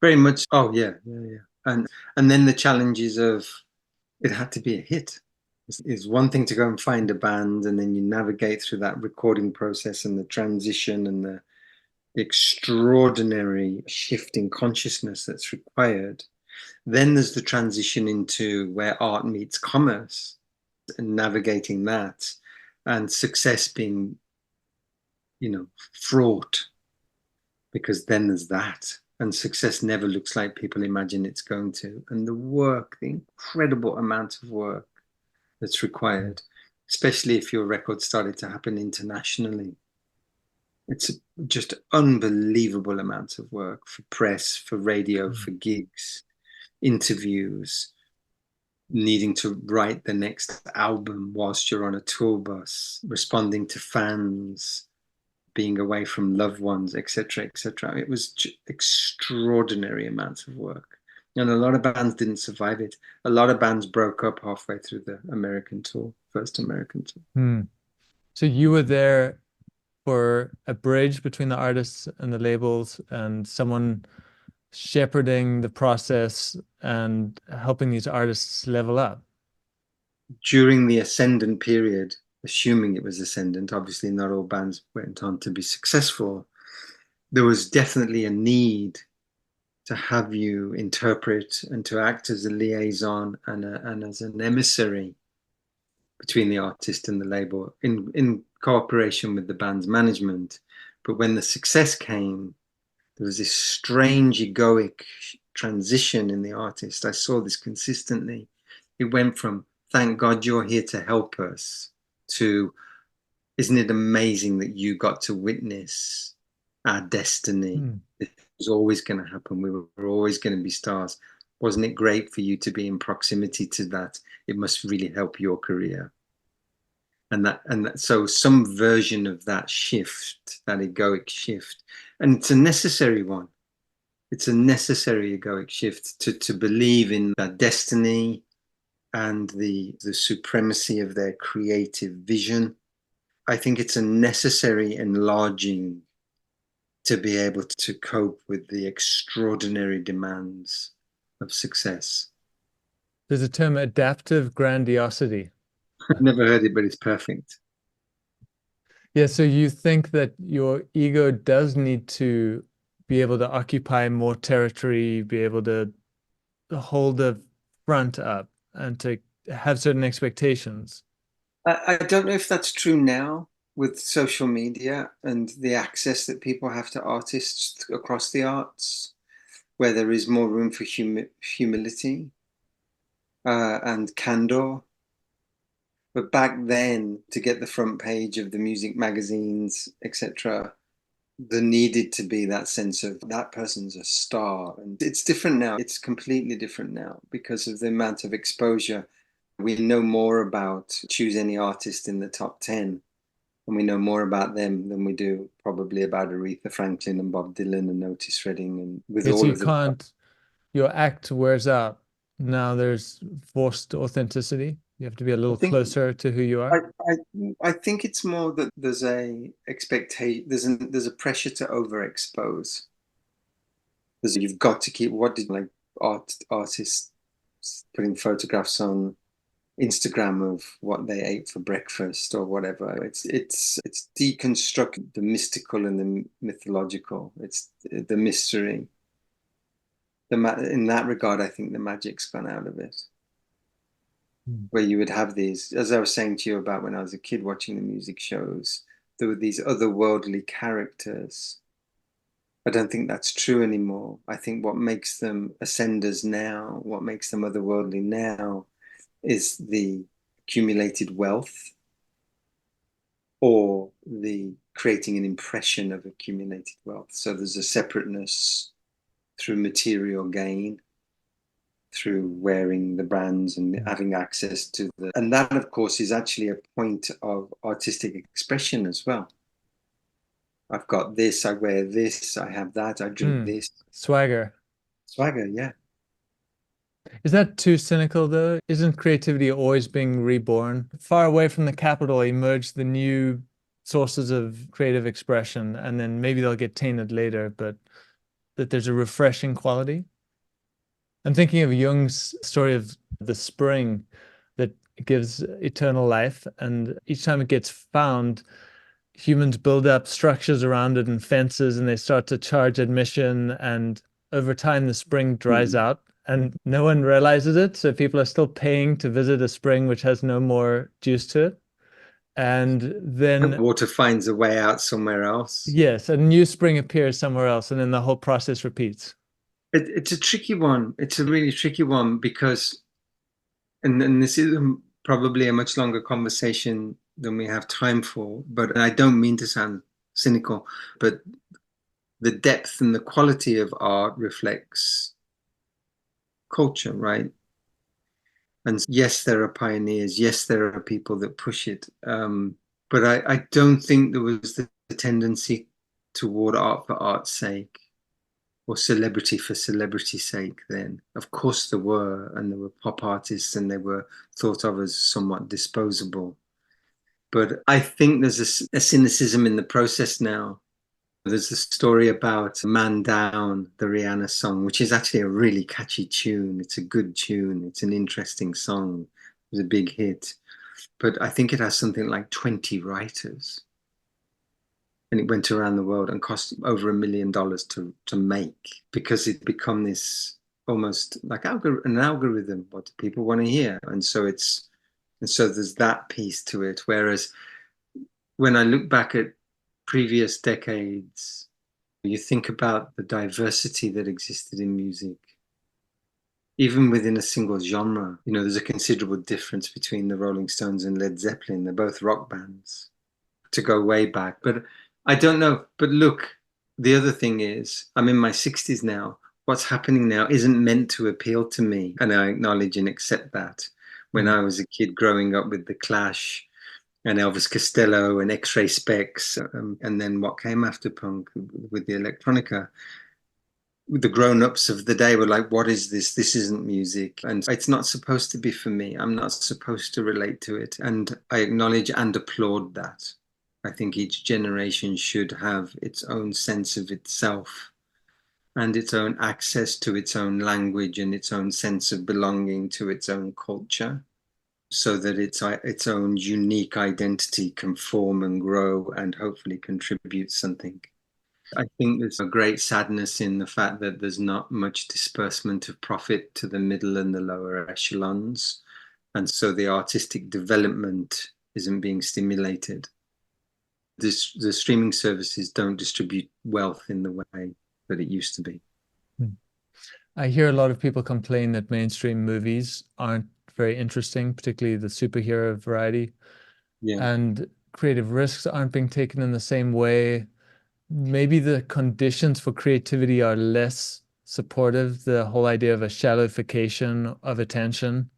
very much. Oh, yeah, yeah, yeah. And then the challenges of it had to be a hit. It's one thing to go and find a band, and then you navigate through that recording process and the transition and the extraordinary shift in consciousness that's required. Then there's the transition into where art meets commerce and navigating that, and success being, fraught, because then there's that. And success never looks like people imagine it's going to. And the work, the incredible amount of work that's required, especially if your record started to happen internationally. It's just unbelievable amounts of work for press, for radio, for gigs, interviews, needing to write the next album whilst you're on a tour bus, responding to fans, being away from loved ones, etc., etc. It was extraordinary amounts of work. And a lot of bands didn't survive it. A lot of bands broke up halfway through the American tour, first American tour. Hmm. So you were there for a bridge between the artists and the labels, and someone shepherding the process and helping these artists level up. during the ascendant period, assuming it was ascendant, obviously not all bands went on to be successful, there was definitely a need to have you interpret and to act as a liaison and as an emissary between the artist and the label in cooperation with the band's management. But when the success came, there was this strange egoic transition in the artist. I saw this consistently. It went from, thank God you're here to help us, to, isn't it amazing that you got to witness our destiny? Hmm. It was always going to happen. We were always going to be stars. Wasn't it great for you to be in proximity to that? It must really help your career. So some version of that shift, that egoic shift, and it's a necessary one. It's a necessary egoic shift to believe in that destiny and the supremacy of their creative vision. I think it's a necessary enlarging to be able to cope with the extraordinary demands of success. There's a term adaptive grandiosity. I've never heard it, but it's perfect. Yeah, so you think that your ego does need to be able to occupy more territory, be able to hold the front up and to have certain expectations. I don't know if that's true now with social media and the access that people have to artists across the arts, where there is more room for humility and candor. But back then, to get the front page of the music magazines, etc., there needed to be that sense of that person's a star. And it's different now. It's completely different now because of the amount of exposure. We know more about choose any artist in the top 10, and we know more about them than we do probably about Aretha Franklin and Bob Dylan and Otis Redding and with Okay, so all you of the. can't, your act wears out. Now there's forced authenticity. You have to be a I little think closer to who you I, are. I I think it's more that there's a expectation, there's a pressure to overexpose. You've got to keep, what did like artists putting photographs on Instagram of what they ate for breakfast or whatever. It's deconstruct the mystical and the mythological. It's the mystery. In that regard, I think the magic's gone out of it. Hmm. Where you would have these, as I was saying to you about when I was a kid watching the music shows, there were these otherworldly characters. I don't think that's true anymore. I think what makes them ascenders now, what makes them otherworldly now, is the accumulated wealth or the creating an impression of accumulated wealth. So there's a separateness through material gain, through wearing the brands and having access to the, and that of course is actually a point of artistic expression as well. I've got this, I wear this, I have that, I drink Hmm. this. Swagger. Swagger, yeah. Is that too cynical though? Isn't creativity always being reborn? Far away from the capital emerge the new sources of creative expression, and then maybe they'll get tainted later, but that there's a refreshing quality. I'm thinking of Jung's story of the spring that gives eternal life, and each time it gets found, humans build up structures around it and fences, and they start to charge admission, and over time the spring dries Mm. out and no one realizes it, so people are still paying to visit a spring which has no more juice to it. And then Water finds a way out somewhere else. yes, a new spring appears somewhere else, and then the whole process repeats. It's a tricky one. It's a really tricky one because, and this is probably a much longer conversation than we have time for, but I don't mean to sound cynical, but the depth and the quality of art reflects culture, right? And yes, there are pioneers. Yes, there are people that push it. But I don't think there was the tendency toward art for art's sake or celebrity for celebrity's sake then. Of course there were, and there were pop artists and they were thought of as somewhat disposable. But I think there's a cynicism in the process now. There's a story about Man Down, the Rihanna song, which is actually a really catchy tune. It's a good tune. It's an interesting song. was a big hit. But I think it has something like 20 writers. And it went around the world and cost over $1 million to make because it become this almost like an algorithm. What do people want to hear? And so there's that piece to it. Whereas when I look back at previous decades, you think about the diversity that existed in music, even within a single genre. There's a considerable difference between the Rolling Stones and Led Zeppelin. They're both rock bands to go way back. But I don't know. But look, the other thing is, I'm in my 60s now. What's happening now isn't meant to appeal to me. And I acknowledge and accept that. When Mm. I was a kid growing up with The Clash and Elvis Costello and X-Ray Specs, and then what came after punk with the electronica, the grown-ups of the day were like, what is this? This isn't music. And it's not supposed to be for me. I'm not supposed to relate to it. And I acknowledge and applaud that. I think each generation should have its own sense of itself and its own access to its own language and its own sense of belonging to its own culture, so that its own unique identity can form and grow and hopefully contribute something. I think there's a great sadness in the fact that there's not much disbursement of profit to the middle and the lower echelons. And so the artistic development isn't being stimulated. The streaming services don't distribute wealth in the way that it used to be. Mm. I hear a lot of people complain that mainstream movies aren't very interesting, particularly the superhero variety, Yeah, and creative risks aren't being taken in the same way. Maybe the conditions for creativity are less supportive, the whole idea of a shallowification of attention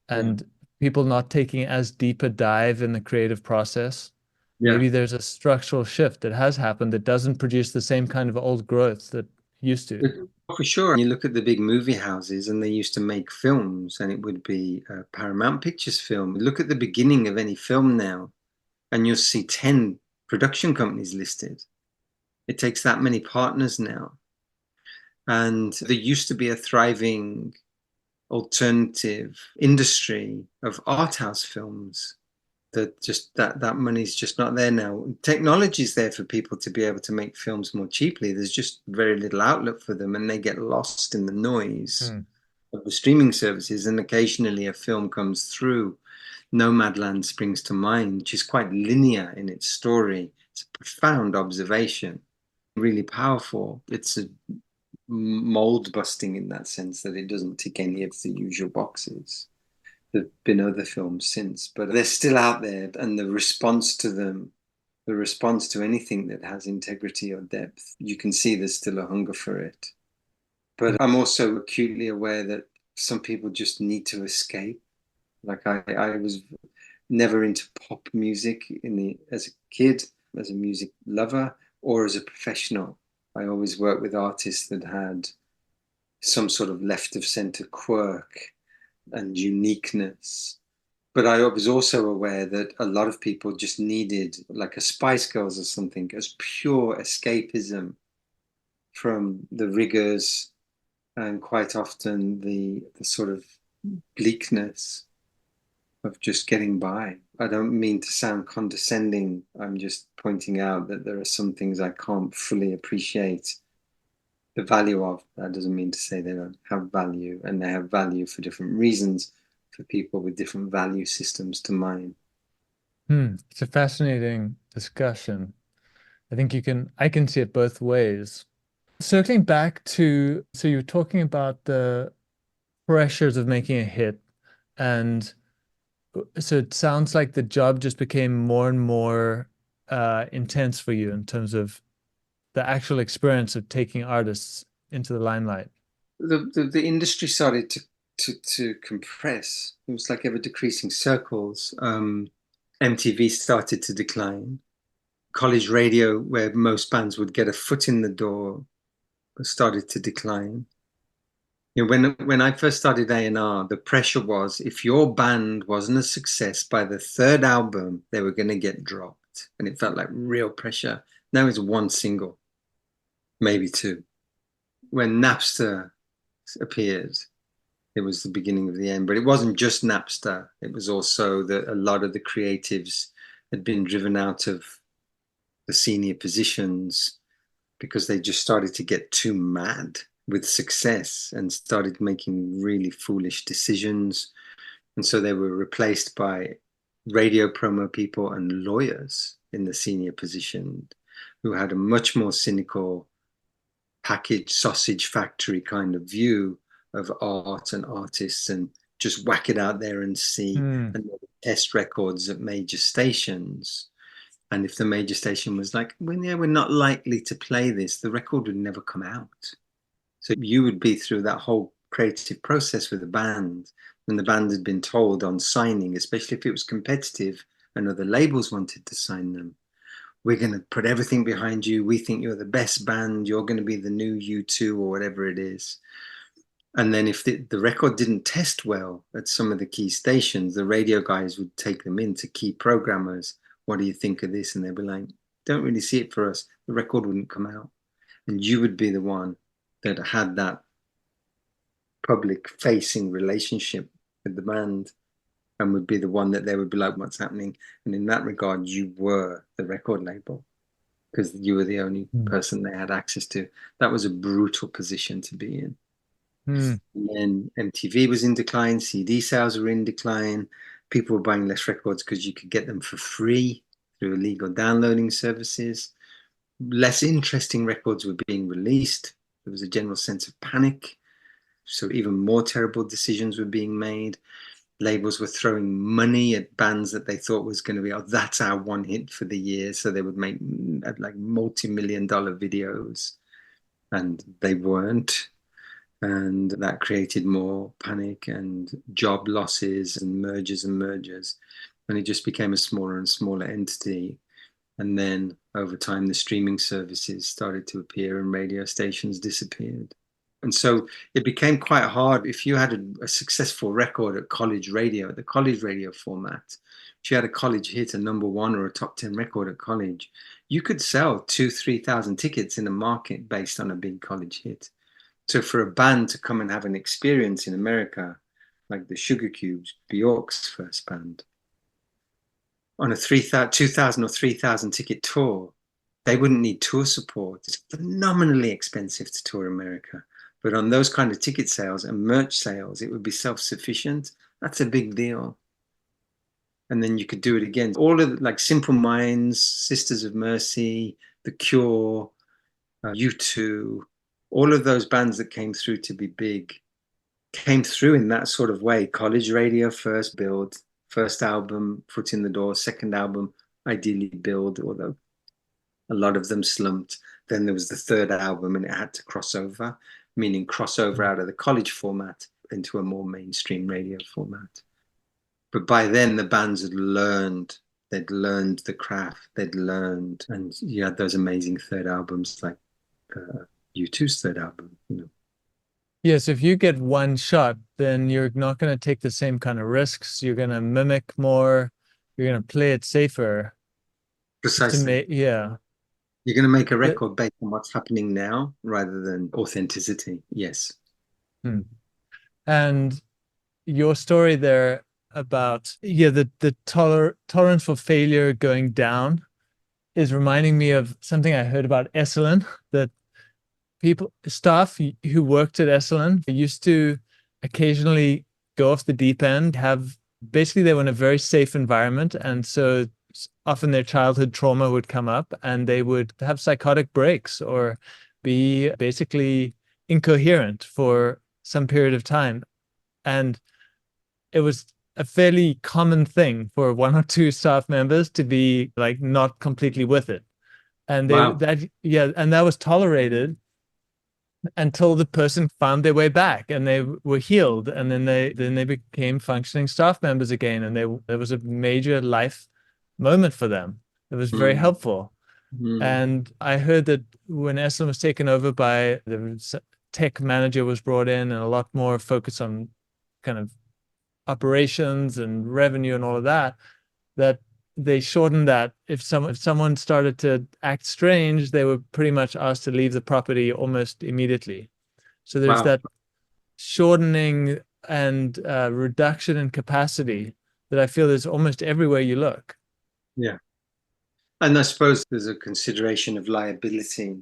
yeah, and people not taking as deep a dive in the creative process. yeah. Maybe there's a structural shift that has happened that doesn't produce the same kind of old growth that used to. For sure. You look at the big movie houses and they used to make films and it would be a Paramount Pictures film. Look at the beginning of any film now and you'll see 10 production companies listed. It takes that many partners now. And there used to be a thriving alternative industry of art house films that money's just not there now. Technology's there for people to be able to make films more cheaply. There's just very little outlet for them and they get lost in the noise Hmm. of the streaming services. And occasionally a film comes through. Nomadland springs to mind, which is quite linear in its story. It's a profound observation, really powerful. It's a mold busting in that sense that it doesn't tick any of the usual boxes. There've been other films since, but they're still out there, and the response to them, the response to anything that has integrity or depth, you can see there's still a hunger for it. But I'm also acutely aware that some people just need to escape. Like I was never into pop music as a kid, as a music lover, or as a professional. I always worked with artists that had some sort of left of center quirk and uniqueness. But I was also aware that a lot of people just needed like a Spice Girls or something as pure escapism from the rigors and quite often the sort of bleakness of just getting by. I don't mean to sound condescending. I'm just pointing out that there are some things I can't fully appreciate the value of. That doesn't mean to say they don't have value, and they have value for different reasons for people with different value systems to mine. It's a fascinating discussion. I can see it both ways. Circling back to, so you were talking about the pressures of making a hit, and so it sounds like the job just became more and more intense for you in terms of the actual experience of taking artists into the limelight. The industry started to compress. It was like ever decreasing circles. MTV started to decline. College radio, where most bands would get a foot in the door, started to decline. When I first started A&R, the pressure was if your band wasn't a success by the third album, they were going to get dropped, and it felt like real pressure. Now it's one single, maybe two. When Napster appeared, It was the beginning of the end. But it wasn't just Napster. It was also that a lot of the creatives had been driven out of the senior positions because they just started to get too mad with success and started making really foolish decisions. And so they were replaced by radio promo people and lawyers in the senior position who had a much more cynical package sausage factory kind of view of art and artists, and just whack it out there and see, Hmm. and test records at major stations. And if the major station was like, well, yeah, we're not likely to play this, the record would never come out. So you would be through that whole creative process with the band, and the band had been told on signing, especially if it was competitive and other labels wanted to sign them, we're going to put everything behind you. We think you're the best band. You're going to be the new U2 or whatever it is. And then if the record didn't test well at some of the key stations, the radio guys would take them in to key programmers. What do you think of this? And they'd be like, don't really see it for us. The record wouldn't come out. And you would be the one that had that public facing relationship with the band and would be the one that they would be like, what's happening? And in that regard, you were the record label because you were the only Hmm. person they had access to. That was a brutal position to be in. Hmm. And then MTV was in decline, CD sales were in decline. People were buying less records because you could get them for free through illegal downloading services. Less interesting records were being released. There was a general sense of panic. So even more terrible decisions were being made. Labels were throwing money at bands that they thought was going to be, oh, that's our one hit for the year. So they would make like multi-million-dollar videos, and they weren't. And that created more panic and job losses and mergers and mergers. And it just became a smaller and smaller entity. And then over time, the streaming services started to appear and radio stations disappeared. And so it became quite hard. If you had a successful record at college radio, at the college radio format, if you had a college hit, a number one or a top 10 record at college, you could sell 3,000 tickets in a market based on a big college hit. So for a band to come and have an experience in America, like the Sugar Cubes, Bjork's first band, on a 2,000 or 3,000 ticket tour, they wouldn't need tour support. It's phenomenally expensive to tour America. But on those kind of ticket sales and merch sales, it would be self-sufficient. That's a big deal. And then you could do it again. All of like Simple Minds, Sisters of Mercy, The Cure, U2, all of those bands that came through to be big came through in that sort of way. College radio first build, first album, foot in the door, second album, ideally build, although a lot of them slumped. Then there was the third album and it had to cross over, meaning crossover out of the college format into a more mainstream radio format. But by then the bands had learned, they'd learned the craft, they'd learned, and you had those amazing third albums like U2's third album, you know. Yes, if you get one shot, then you're not going to take the same kind of risks. You're going to mimic more. You're going to play it safer. Just to Precisely. make, yeah. You're going to make a But, record based on what's happening now rather than authenticity. Yes. hmm. And your story there about, yeah, the tolerance for failure going down is reminding me of something I heard about Esalen, that staff who worked at Esalen used to occasionally go off the deep end, basically they were in a very safe environment. And so often their childhood trauma would come up and they would have psychotic breaks or be basically incoherent for some period of time. And it was a fairly common thing for one or two staff members to be like not completely with it. And Wow. that was tolerated until the person found their way back and they were healed, and then they became functioning staff members again, and there was a major life moment for them. It was very Mm, helpful. mm, And I heard that when Esalen was taken over by the tech manager was brought in and a lot more focus on kind of operations and revenue and all of that, that they shortened that. If someone started to act strange, they were pretty much asked to leave the property almost immediately. So there's wow. that shortening and reduction in capacity that I feel is almost everywhere you look. Yeah. And I suppose there's a consideration of liability.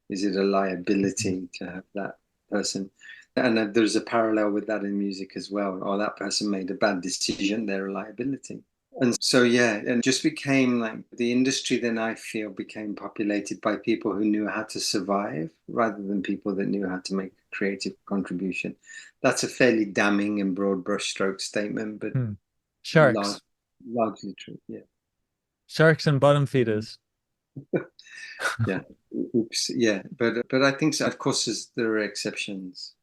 Is it a liability to have that person? And there's a parallel with that in music as well. Or that person made a bad decision, they're a liability. And so, yeah, and just became like the industry then I feel became populated by people who knew how to survive rather than people that knew how to make a creative contribution. That's a fairly damning and broad brushstroke statement, but Hmm. large, Sharks, largely true. Yeah. sharks and bottom feeders. Yeah. Oops. Yeah. But I think so. Of course, there are exceptions.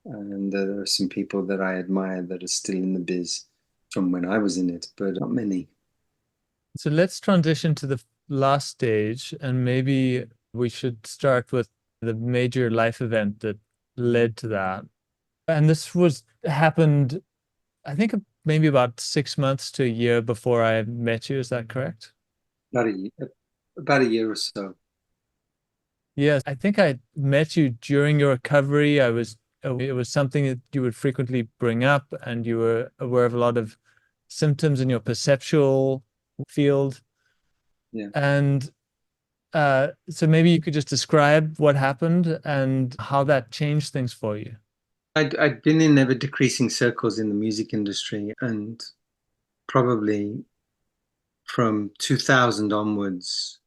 And there are some people that I admire that are still in the biz from when I was in it, but not many. So let's transition to the last stage, and maybe we should start with the major life event that led to that. And this was happened, I think, maybe about 6 months to a year before I met you. Is that correct? About about a year or so. Yes, I think I met you during your recovery. It was something that you would frequently bring up, and you were aware of a lot of symptoms in your perceptual field. Yeah. And so maybe you could just describe what happened and how that changed things for you. I'd been in ever decreasing circles in the music industry, and probably from 2000 onwards,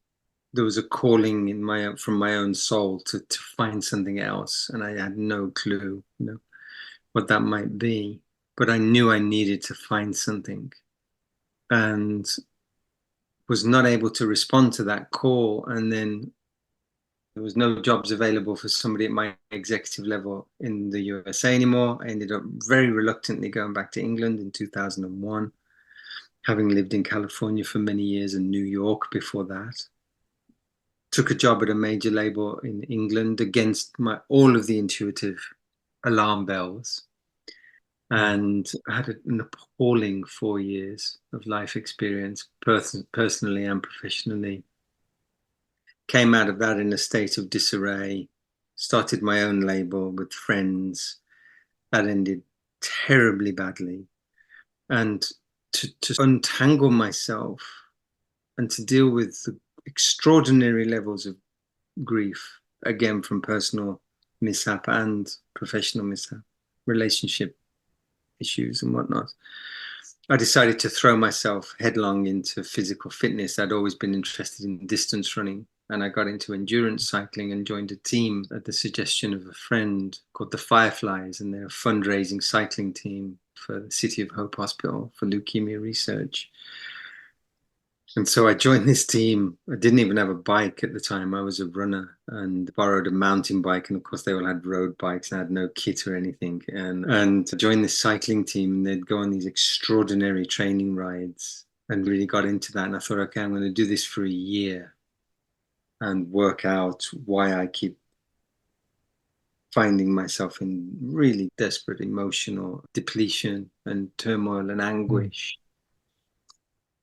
there was a calling in my from my own soul to find something else, and I had no clue, what that might be. But I knew I needed to find something, and was not able to respond to that call. And then there was no jobs available for somebody at my executive level in the USA anymore. I ended up very reluctantly going back to England in 2001, having lived in California for many years and New York before that. Took a job at a major label in England against my all of the intuitive alarm bells, Mm. and had an appalling 4 years of life experience, personally and professionally. Came out of that in a state of disarray, started my own label with friends. That ended terribly badly. And to untangle myself and to deal with the extraordinary levels of grief, again, from personal mishap and professional mishap, relationship issues and whatnot, I decided to throw myself headlong into physical fitness. I'd always been interested in distance running, and I got into endurance cycling and joined a team at the suggestion of a friend called the Fireflies, and they're a fundraising cycling team for the City of Hope Hospital for leukemia research. And so I joined this team. I didn't even have a bike at the time. I was a runner and borrowed a mountain bike. And of course, they all had road bikes. I had no kit or anything. And joined this cycling team. And they'd go on these extraordinary training rides and really got into that. And I thought, okay, I'm going to do this for a year and work out why I keep finding myself in really desperate emotional depletion and turmoil and Mm. anguish.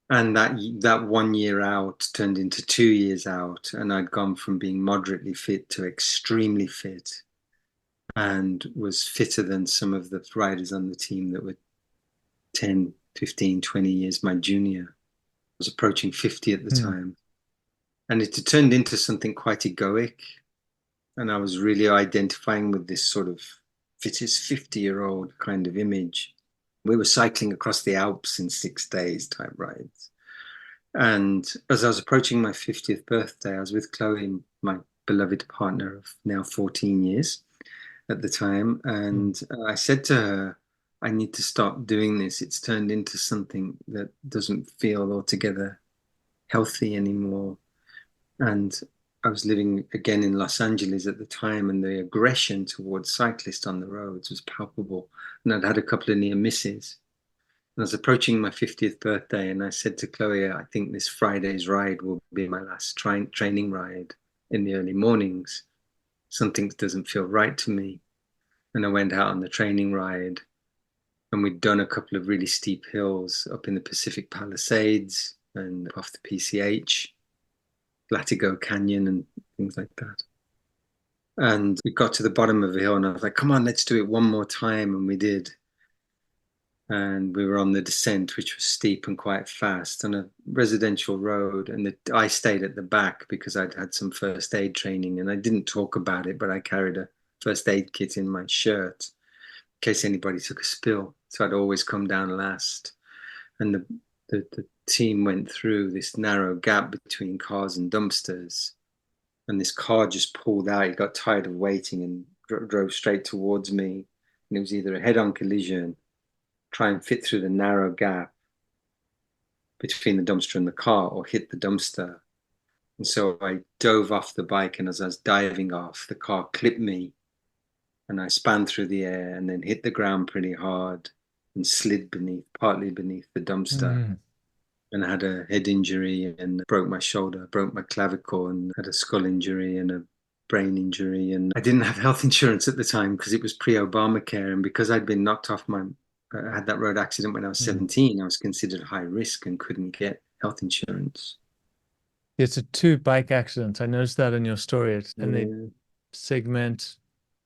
And that 1 year out turned into 2 years out, and I'd gone from being moderately fit to extremely fit, and was fitter than some of the riders on the team that were 10, 15, 20 years my junior. I was approaching 50 at the Mm. time. And it turned into something quite egoic. And I was really identifying with this sort of fittest 50-year-old kind of image. We were cycling across the Alps in 6 days type rides. And as I was approaching my 50th birthday, I was with Chloe, my beloved partner of now 14 years at the time. Mm. And I said to her, I need to stop doing this. It's turned into something that doesn't feel altogether healthy anymore. And I was living again in Los Angeles at the time, and the aggression towards cyclists on the roads was palpable. And I'd had a couple of near misses. I was approaching my 50th birthday, and I said to Chloe, I think this Friday's ride will be my last training ride in the early mornings. Something doesn't feel right to me. And I went out on the training ride, and we'd done a couple of really steep hills up in the Pacific Palisades and off the PCH, Latigo Canyon, and things like that. And we got to the bottom of the hill and I was like, come on, let's do it one more time. And we did. And we were on the descent, which was steep and quite fast on a residential road. And I stayed at the back because I'd had some first aid training and I didn't talk about it, but I carried a first aid kit in my shirt in case anybody took a spill. So I'd always come down last. And the team went through this narrow gap between cars and dumpsters. And this car just pulled out. He got tired of waiting and drove straight towards me. And it was either a head-on collision, try and fit through the narrow gap between the dumpster and the car, or hit the dumpster. And so I dove off the bike, and as I was diving off, the car clipped me, and I span through the air and then hit the ground pretty hard and slid partly beneath the dumpster. Mm. And I had a head injury and broke my shoulder, broke my clavicle, and had a skull injury and a brain injury. And I didn't have health insurance at the time because it was pre-Obamacare. And because I'd been knocked off I had that road accident when I was Mm. 17, I was considered high risk and couldn't get health insurance. It's a two bike accidents. I noticed that in your story, and they Yeah. segment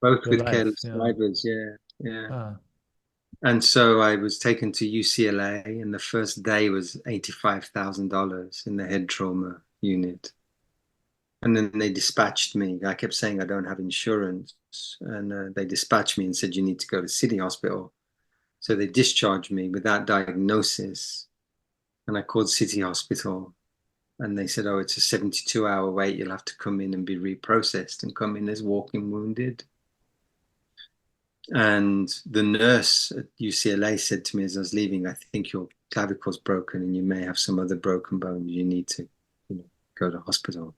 Both your with life. careless Yeah. drivers. Yeah. Yeah. Ah. And so I was taken to UCLA, and the first day was $85,000 in the head trauma unit. And then they dispatched me. I kept saying I don't have insurance. And they dispatched me and said, you need to go to City Hospital. So they discharged me without diagnosis. And I called City Hospital. And they said, oh, it's a 72-hour wait. You'll have to come in and be reprocessed and come in as walking wounded. And the nurse at UCLA said to me as I was leaving, I think your clavicle's broken and you may have some other broken bones. You need to, go to hospital.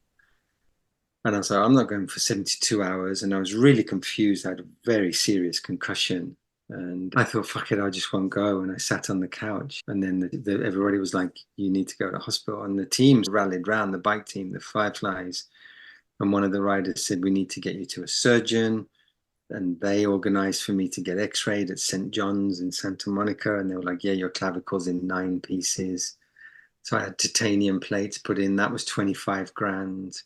And I was like, I'm not going for 72 hours. And I was really confused. I had a very serious concussion. And I thought, fuck it, I just won't go. And I sat on the couch. And then everybody was like, you need to go to hospital. And the teams rallied round, the bike team, the Fireflies. And one of the riders said, we need to get you to a surgeon. And they organized for me to get x-rayed at St. John's in Santa Monica. And they were like, yeah, your clavicle's in 9 pieces. So I had titanium plates put in. That was 25 grand.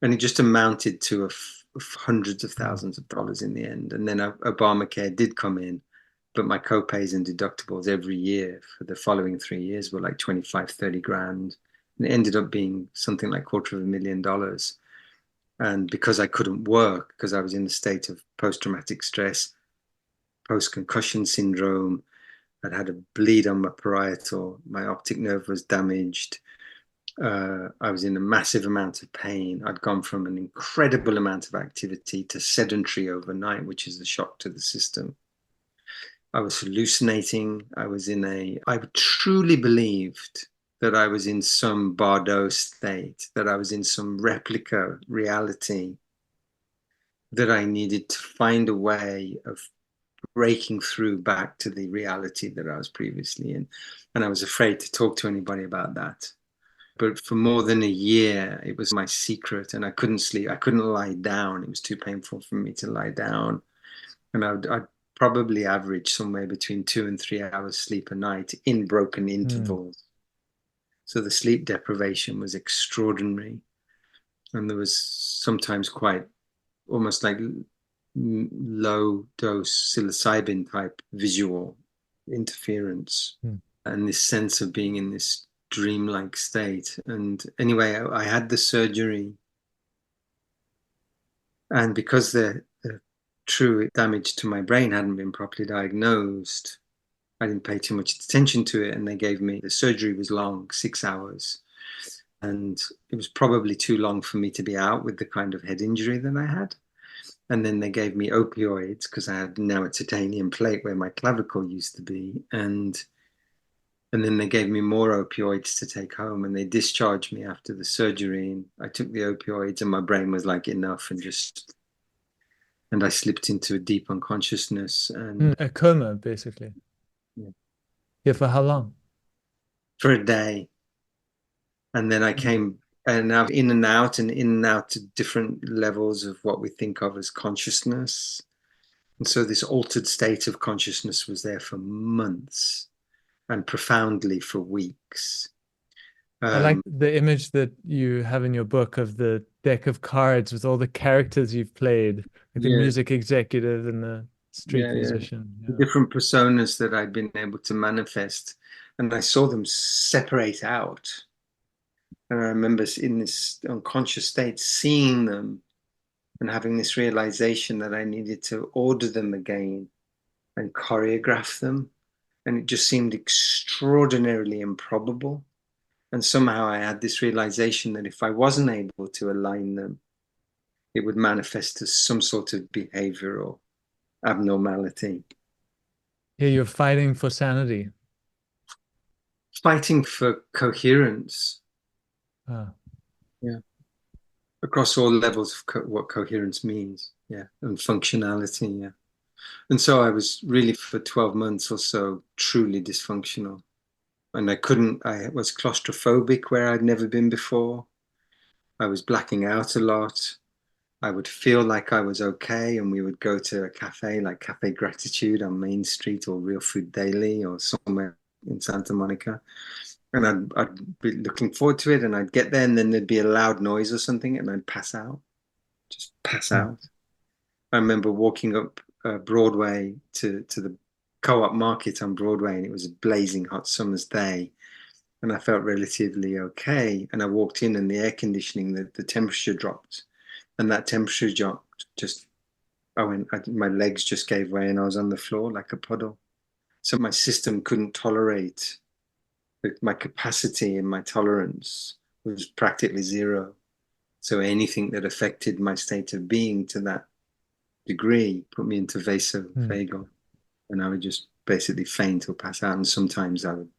And it just amounted to hundreds of Mm. thousands of dollars in the end. And then Obamacare did come in, but my co-pays and deductibles every year for the following 3 years were like 25, 30 grand. And it ended up being something like $250,000. And because I couldn't work, because I was in a state of post-traumatic stress, post-concussion syndrome, I'd had a bleed on my parietal, my optic nerve was damaged. I was in a massive amount of pain. I'd gone from an incredible amount of activity to sedentary overnight, which is a shock to the system. I was hallucinating. I truly believed that I was in some Bardo state, that I was in some replica reality, that I needed to find a way of breaking through back to the reality that I was previously in. And I was afraid to talk to anybody about that. But for more than a year, it was my secret, and I couldn't sleep. I couldn't lie down. It was too painful for me to lie down. And I'd probably average somewhere between 2 and 3 hours sleep a night in broken Mm. intervals. So the sleep deprivation was extraordinary. And there was sometimes quite almost like low dose psilocybin type visual interference Mm. and this sense of being in this dreamlike state. And anyway, I had the surgery, and because the true damage to my brain hadn't been properly diagnosed, I didn't pay too much attention to it. And they gave me the surgery was long, 6 hours. And it was probably too long for me to be out with the kind of head injury that I had. And then they gave me opioids because I had now a titanium plate where my clavicle used to be. And then they gave me more opioids to take home, and they discharged me after the surgery. And I took the opioids and my brain was like enough, and I slipped into a deep unconsciousness and Mm. A coma, basically. yeah, Yeah, for how long? for a day. And then I Mm. came and now in and out and in and out to different levels of what we think of as consciousness. And so this altered state of consciousness was there for months and profoundly for weeks. I like Um, the image that you have in your book of the deck of cards with all the characters you've played, like the yeah, music executive and the street yeah. musician. The Yeah. different personas that I'd been able to manifest, and I saw them separate out. And I remember in this unconscious state seeing them and having this realization that I needed to order them again and choreograph them. And it just seemed extraordinarily improbable. And somehow I had this realization that if I wasn't able to align them, it would manifest as some sort of behavioral abnormality. Yeah, you're fighting for sanity. Fighting for coherence, Ah, yeah, across all levels of what coherence means, yeah, and functionality, yeah. And so I was really for 12 months or so truly dysfunctional. And I was claustrophobic where I'd never been before. I was blacking out a lot. I would feel like I was okay, and we would go to a cafe like Cafe Gratitude on Main Street or Real Food Daily or somewhere in Santa Monica. And I'd be looking forward to it, and I'd get there, and then there'd be a loud noise or something, and I'd pass out, just pass hmm. out. I remember walking up Broadway to the Co-op Market on Broadway, and it was a blazing hot summer's day, and I felt relatively okay. And I walked in, and the air conditioning, the temperature dropped, and that temperature dropped. Just my legs just gave way, and I was on the floor like a puddle. So my system couldn't tolerate my capacity and my tolerance was practically zero. So anything that affected my state of being to that degree put me into Hmm. vasovagal, and I would just basically faint or pass out, and sometimes I would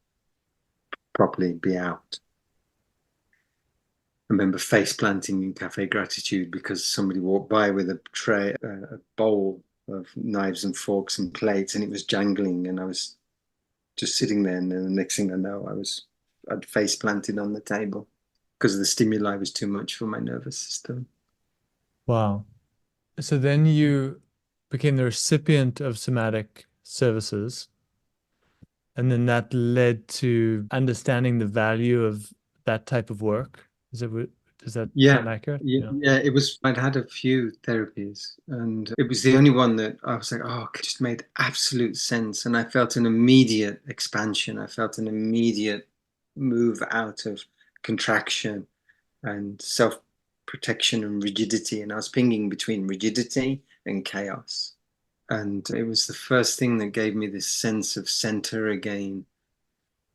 properly be out. I remember face planting in Cafe Gratitude because somebody walked by with a tray, a bowl of knives and forks and plates, and it was jangling, and I was just sitting there, and then the next thing I know, I'd face planted on the table because the stimuli was too much for my nervous system. Wow. So then you became the recipient of somatic services, and then that led to understanding the value of that type of work. Does that Yeah, sound accurate? yeah, Yeah. yeah. It was. I'd had a few therapies, and it was the only one that I was like, oh, it just made absolute sense. And I felt an immediate expansion. I felt an immediate move out of contraction and self-protection and rigidity. And I was pinging between rigidity and chaos. And it was the first thing that gave me this sense of center again.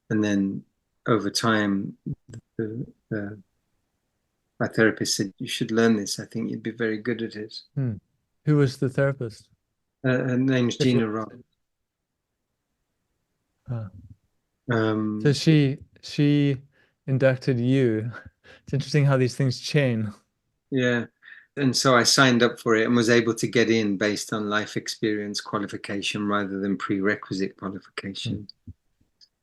And then over time, the my therapist said, "You should learn this. I think you'd be very good at it." Hmm. Who was the therapist? Her name's If you Gina Robb. uh, so Um, she inducted you. It's interesting how these things chain. yeah. And so I signed up for it and was able to get in based on life experience qualification rather than prerequisite Hmm. qualification.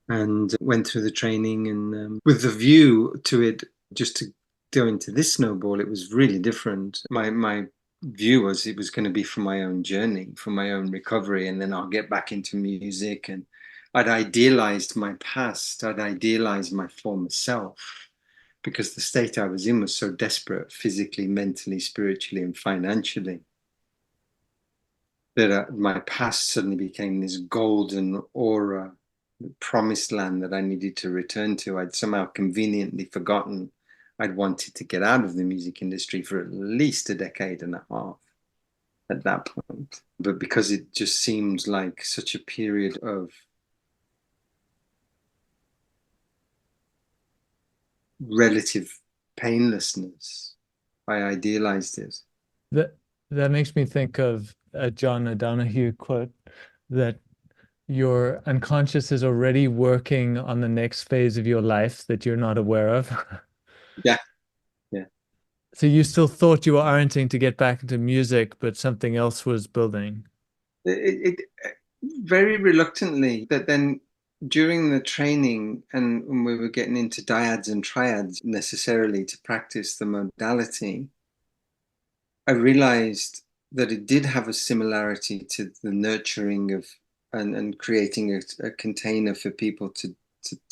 And went through the training and with the view to it, just to go into this snowball, it was really different. My view was it was going to be for my own journey, for my own recovery, and then I'll get back into music. And I'd idealized my past, I'd idealized my former self because the state I was in was so desperate physically, mentally, spiritually, and financially that my past suddenly became this golden aura, promised land that I needed to return to. I'd somehow conveniently forgotten I'd wanted to get out of the music industry for at least a decade and a half at that point. But because it just seemed like such a period of relative painlessness, I idealized it. That that makes me think of a John O'Donohue quote that your unconscious is already working on the next phase of your life that you're not aware of. Yeah, yeah. So you still thought you were orienting to get back into music, but something else was building. It very reluctantly, but then during the training and when we were getting into dyads and triads necessarily to practice the modality, I realized that it did have a similarity to the nurturing of and creating a container for people to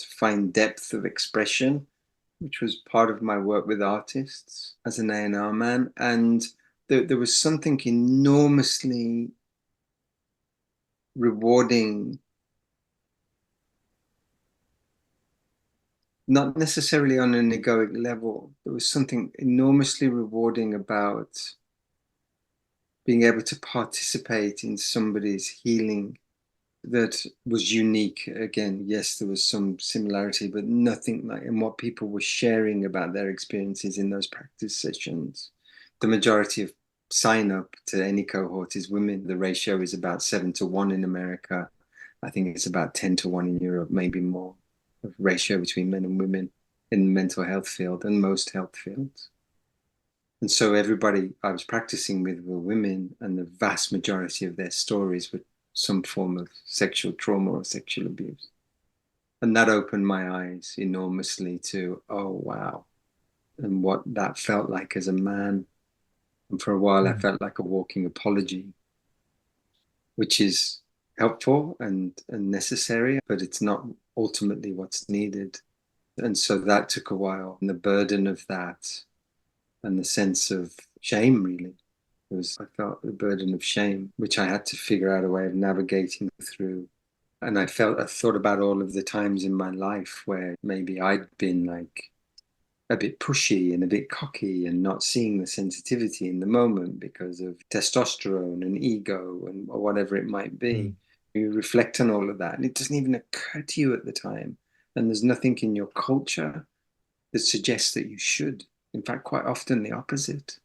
find depth of expression which was part of my work with artists as an A&R man. And there was something enormously rewarding, not necessarily on an egoic level. There was something enormously rewarding about being able to participate in somebody's healing that was unique. Again, yes, there was some similarity, but nothing like in what people were sharing about their experiences in those practice sessions. The majority of sign up to any cohort is women. The ratio is about 7-1 in America. I think it's about 10-1 in Europe, maybe more, of ratio between men and women in the mental health field and most health fields. And so everybody I was practicing with were women, and the vast majority of their stories were some form of sexual trauma or sexual abuse. And that opened my eyes enormously to, oh, wow, and what that felt like as a man. And for a while, I Mm. felt like a walking apology, which is helpful and necessary, but it's not ultimately what's needed. And so that took a while. And the burden of that and the sense of shame, really, I felt the burden of shame, which I had to figure out a way of navigating through. And I thought about all of the times in my life where maybe I'd been like a bit pushy and a bit cocky and not seeing the sensitivity in the moment because of testosterone and ego and or whatever it might be. Mm. You reflect on all of that and it doesn't even occur to you at the time. And there's nothing in your culture that suggests that you should. In fact, quite often the opposite.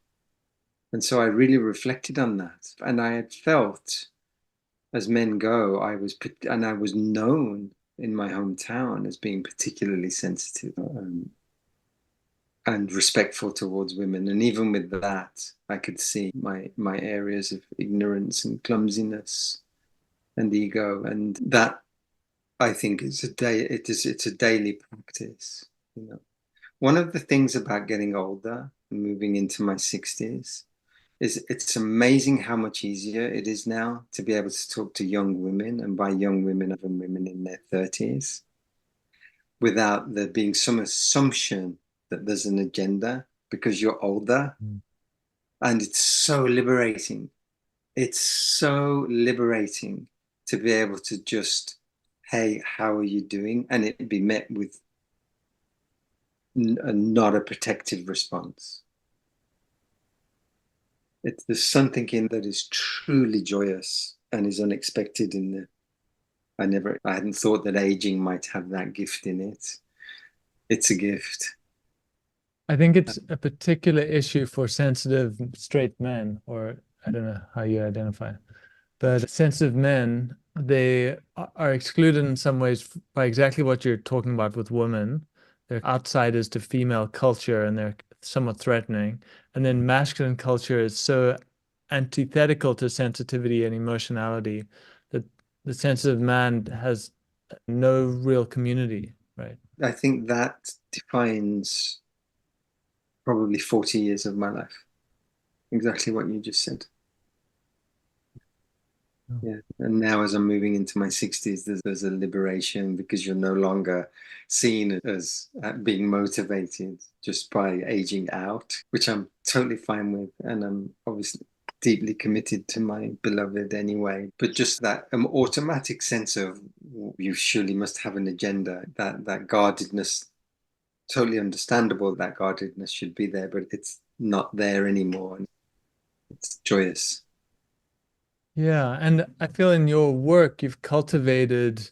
And so I really reflected on that. And I had felt, as men go, I was known in my hometown as being particularly sensitive and respectful towards women. And even with that, I could see my areas of ignorance and clumsiness and ego. And that I think it's a daily practice. You know, one of the things about getting older and moving into my 60s is it's amazing how much easier it is now to be able to talk to young women, and by young women, even women in their 30s, without there being some assumption that there's an agenda because you're older. Mm. And it's so liberating. It's so liberating to be able to just, hey, how are you doing? And it be met with not a protective response. There's something in that is truly joyous and is unexpected in the I hadn't thought that aging might have that gift in it. It's a gift. I think it's a particular issue for sensitive straight men, or I don't know how you identify, but sensitive men, they are excluded in some ways by exactly what you're talking about with women. They're outsiders to female culture and they're somewhat threatening. And then masculine culture is so antithetical to sensitivity and emotionality that the sensitive man has no real community, right? I think that defines probably 40 years of my life. Exactly what you just said. Oh. Yeah. And now as I'm moving into my 60s, there's a liberation because you're no longer seen as being motivated just by aging out, which I'm totally fine with. And I'm obviously deeply committed to my beloved anyway. But just that automatic sense of you surely must have an agenda, that guardedness, totally understandable that guardedness should be there, but it's not there anymore. It's joyous. Yeah, and I feel in your work you've cultivated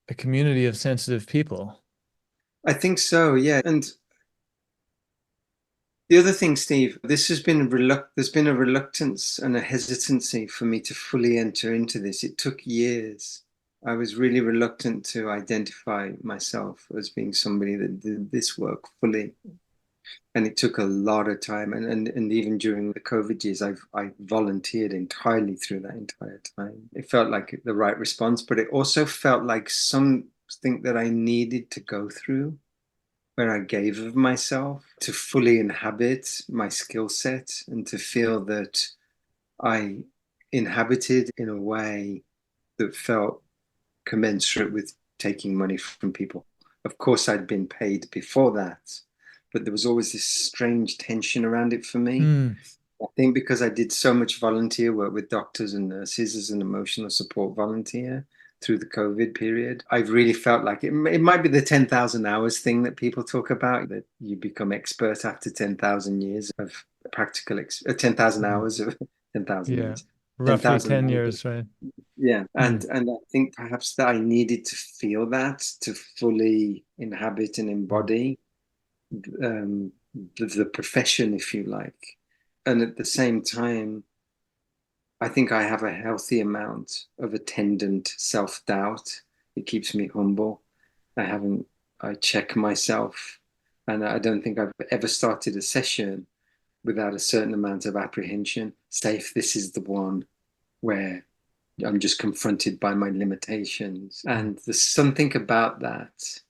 a community of sensitive people. I think so, yeah. And the other thing, Steve, there's been a reluctance and a hesitancy for me to fully enter into this. It took years. I was really reluctant to identify myself as being somebody that did this work fully. And it took a lot of time. And even during the COVID years, I volunteered entirely through that entire time. It felt like the right response, but it also felt like something that I needed to go through where I gave of myself to fully inhabit my skill set and to feel that I inhabited in a way that felt commensurate with taking money from people Of course, I'd been paid before that, but there was always this strange tension around it for me. Hmm. I think because I did so much volunteer work with doctors and nurses as an emotional support volunteer through the COVID period, I really felt like it might be the 10,000 hours thing that people talk about, that you become expert after 10,000 years of 10,000 Hmm. hours of 10,000 Yeah. years, Roughly 10,000 10 hours of, years, right? yeah. Hmm. And I think perhaps that I needed to feel that to fully inhabit and Hmm. embody um, the profession, if you like. And at the same time, I think I have a healthy amount of attendant self-doubt. It keeps me humble. I haven't, I check myself, and I don't think I've ever started a session without a certain amount of apprehension. Say if this is the one where I'm just confronted by my limitations. Hmm. And there's something about that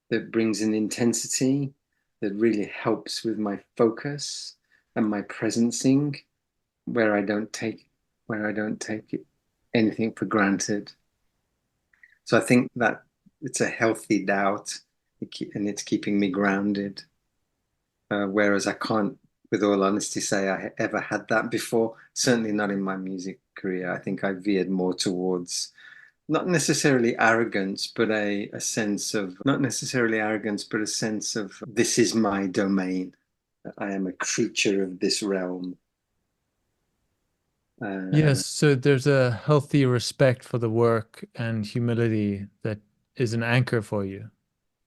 that brings an intensity that really helps with my focus and my presencing, where I don't take anything for granted. So I think that it's a healthy doubt, and it's keeping me grounded. Whereas I can't, with all honesty, say I ever had that before. Certainly not in my music career. I think I veered more towards not necessarily arrogance, but a sense of, not necessarily arrogance, but a sense of this is my domain. I am a creature of this realm. Yes, And so there's a healthy respect for the work and humility that is an anchor for you.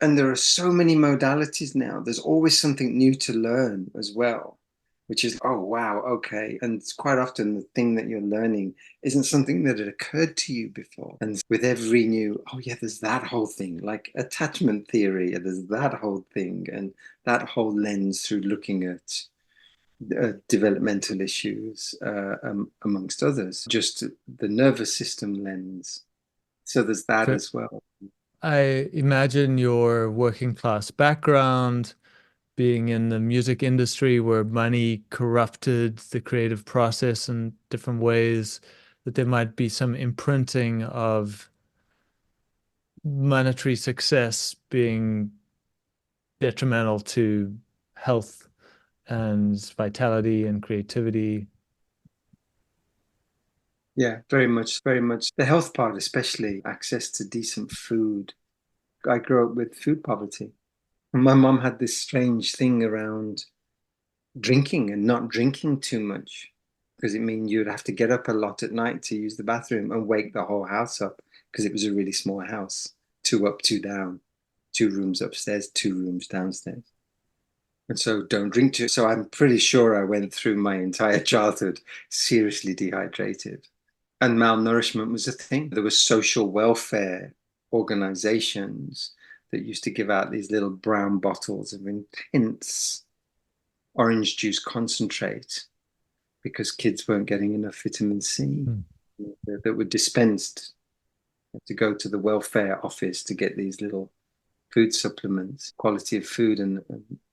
and there are so many modalities now. There's always something new to learn as well, which is, oh, wow, okay. And it's quite often the thing that you're learning isn't something that had occurred to you before. And with every new, oh, yeah, there's that whole thing, like attachment theory, there's that whole thing, and that whole lens through looking at developmental issues, amongst others, just the nervous system lens. So there's that But as well. I imagine your working class background, being in the music industry where money corrupted the creative process in different ways, that there might be some imprinting of monetary success being detrimental to health and vitality and creativity. Yeah, very much, very much. The health part, especially access to decent food. I grew up with food poverty. And my mom had this strange thing around drinking and not drinking too much, because it means you'd have to get up a lot at night to use the bathroom and wake the whole house up, because it was a really small house, two up, two down, two rooms upstairs, two rooms downstairs. And so don't drink too. So I'm pretty sure I went through my entire childhood seriously dehydrated. And malnourishment was a thing. There was social welfare organizations that used to give out these little brown bottles of intense orange juice concentrate because kids weren't getting enough vitamin C, Hmm. that were dispensed to go to the welfare office to get these little food supplements, quality of food, and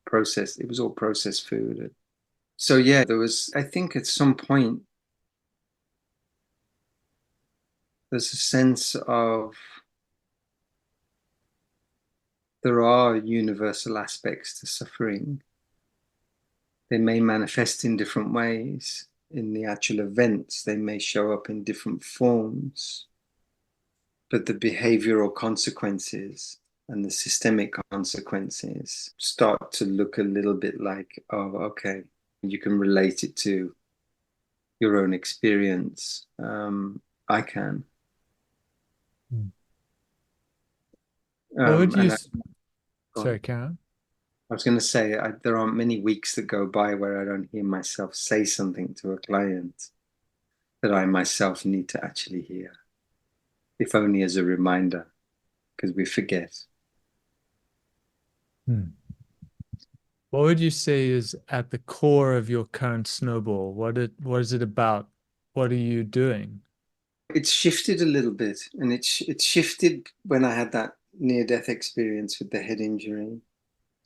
processed. It was all processed food. So yeah, there was, I think at some point, there's a sense of there are universal aspects to suffering. They may manifest in different ways. In the actual events, they may show up in different forms, but the behavioral consequences and the systemic consequences start to look a little bit like, oh, okay, you can relate it to your own experience. I can. Hmm. What would you, And s- go on. sorry, Karen? I was going to say, there aren't many weeks that go by where I don't hear myself say something to a client that I myself need to actually hear, if only as a reminder, because we forget. Hmm. What would you say is at the core of your current snowball? What is it about? What are you doing? It's shifted a little bit, and it's shifted when I had that near-death experience with the head injury,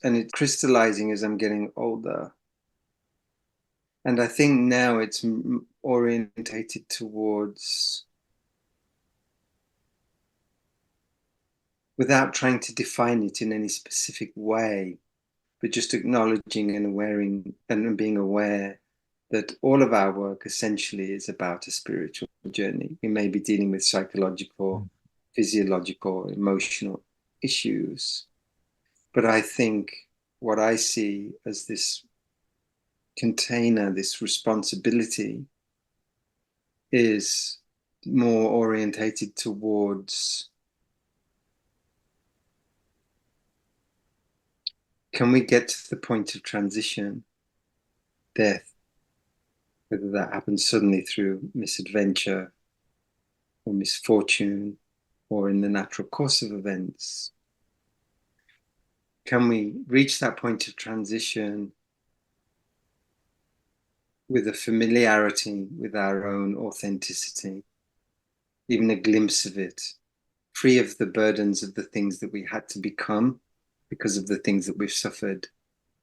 and it's crystallizing as I'm getting older. And I think now it's orientated towards without trying to define it in any specific way, but just acknowledging and being aware that all of our work essentially is about a spiritual journey. We may be dealing with psychological, physiological, emotional issues, but I think what I see as this container, this responsibility, is more orientated towards, can we get to the point of transition, death, whether that happens suddenly through misadventure or misfortune or in the natural course of events? Can we reach that point of transition with a familiarity with our own authenticity, even a glimpse of it, free of the burdens of the things that we had to become because of the things that we've suffered,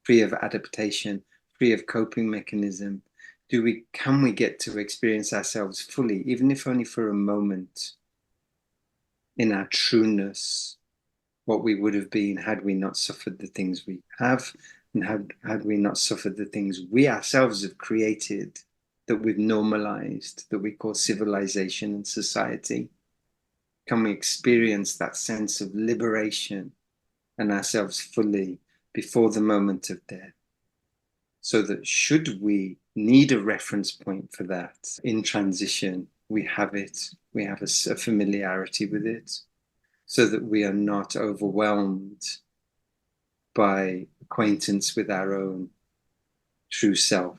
free of adaptation, free of coping mechanism? Can we get to experience ourselves fully, even if only for a moment, in our trueness, what we would have been had we not suffered the things we have, and had we not suffered the things we ourselves have created, that we've normalized, that we call civilization and society? Can we experience that sense of liberation and ourselves fully before the moment of death? So that should we need a reference point for that in transition, we have it, we have a familiarity with it, so that we are not overwhelmed by acquaintance with our own true self,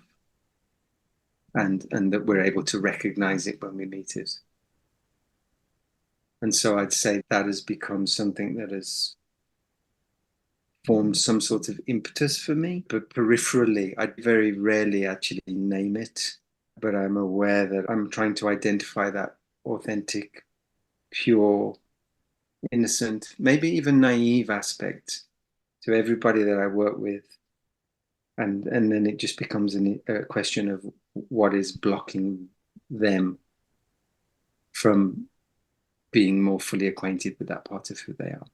and that we're able to recognize it when we meet it. And so I'd say that has become something that has formed some sort of impetus for me, but peripherally, I very rarely actually name it, but I'm aware that I'm trying to identify that authentic, pure, innocent, maybe even naive aspect to everybody that I work with. And then it just becomes a question of what is blocking them from being more fully acquainted with that part of who they are,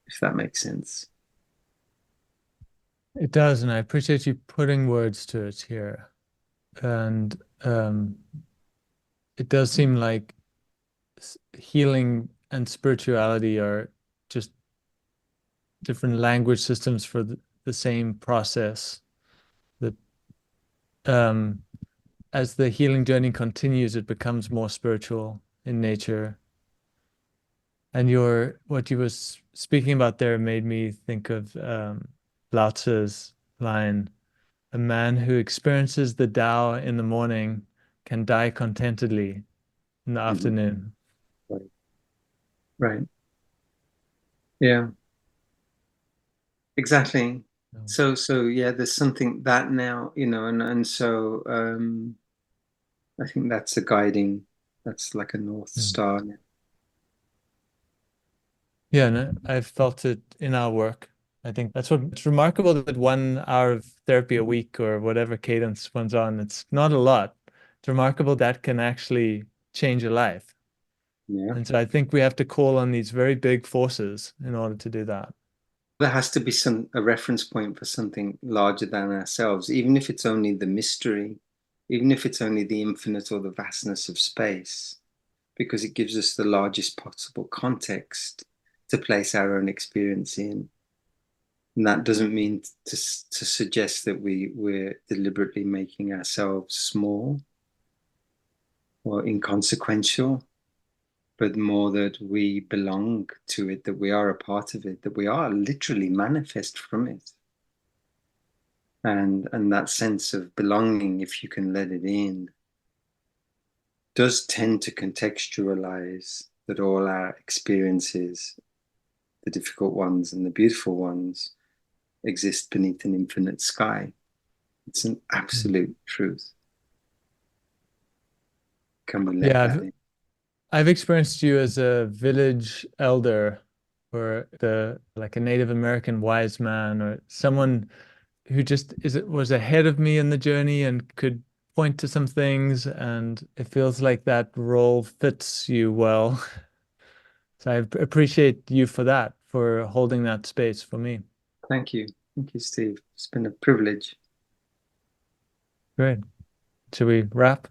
if that makes sense. It does, and I appreciate you putting words to it here. And it does seem like healing and spirituality are just different language systems for the same process. That um, as the healing journey continues, it becomes more spiritual in nature. And what you was speaking about there made me think of Lao Tzu's line, "A man who experiences the Tao in the morning can die contentedly in the Mm-hmm. afternoon." Right. Right. Yeah. Exactly. So yeah, there's something that now, and so I think that's that's like a North Mm. Star now. Yeah, no, I've felt it in our work. I think that's what's remarkable, that 1 hour of therapy a week or whatever cadence one's on, it's not a lot. It's remarkable that can actually change a life. Yeah. And so I think we have to call on these very big forces in order to do that. There has to be a reference point for something larger than ourselves, even if it's only the mystery, even if it's only the infinite or the vastness of space, because it gives us the largest possible context to place our own experience in. And that doesn't mean to suggest that we're deliberately making ourselves small or inconsequential, but more that we belong to it, that we are a part of it, that we are literally manifest from it. And that sense of belonging, if you can let it in, does tend to contextualize that all our experiences, the difficult ones and the beautiful ones, exist beneath an infinite sky. It's an Mm. absolute truth. Can we let Yeah, that in? I've experienced you as a village elder, or the like a Native American wise man, or someone who just was ahead of me in the journey and could point to some things, and it feels like that role fits you well. So I appreciate you for that, for holding that space for me. Thank you. Thank you, Steve. It's been a privilege. Great. Should we wrap?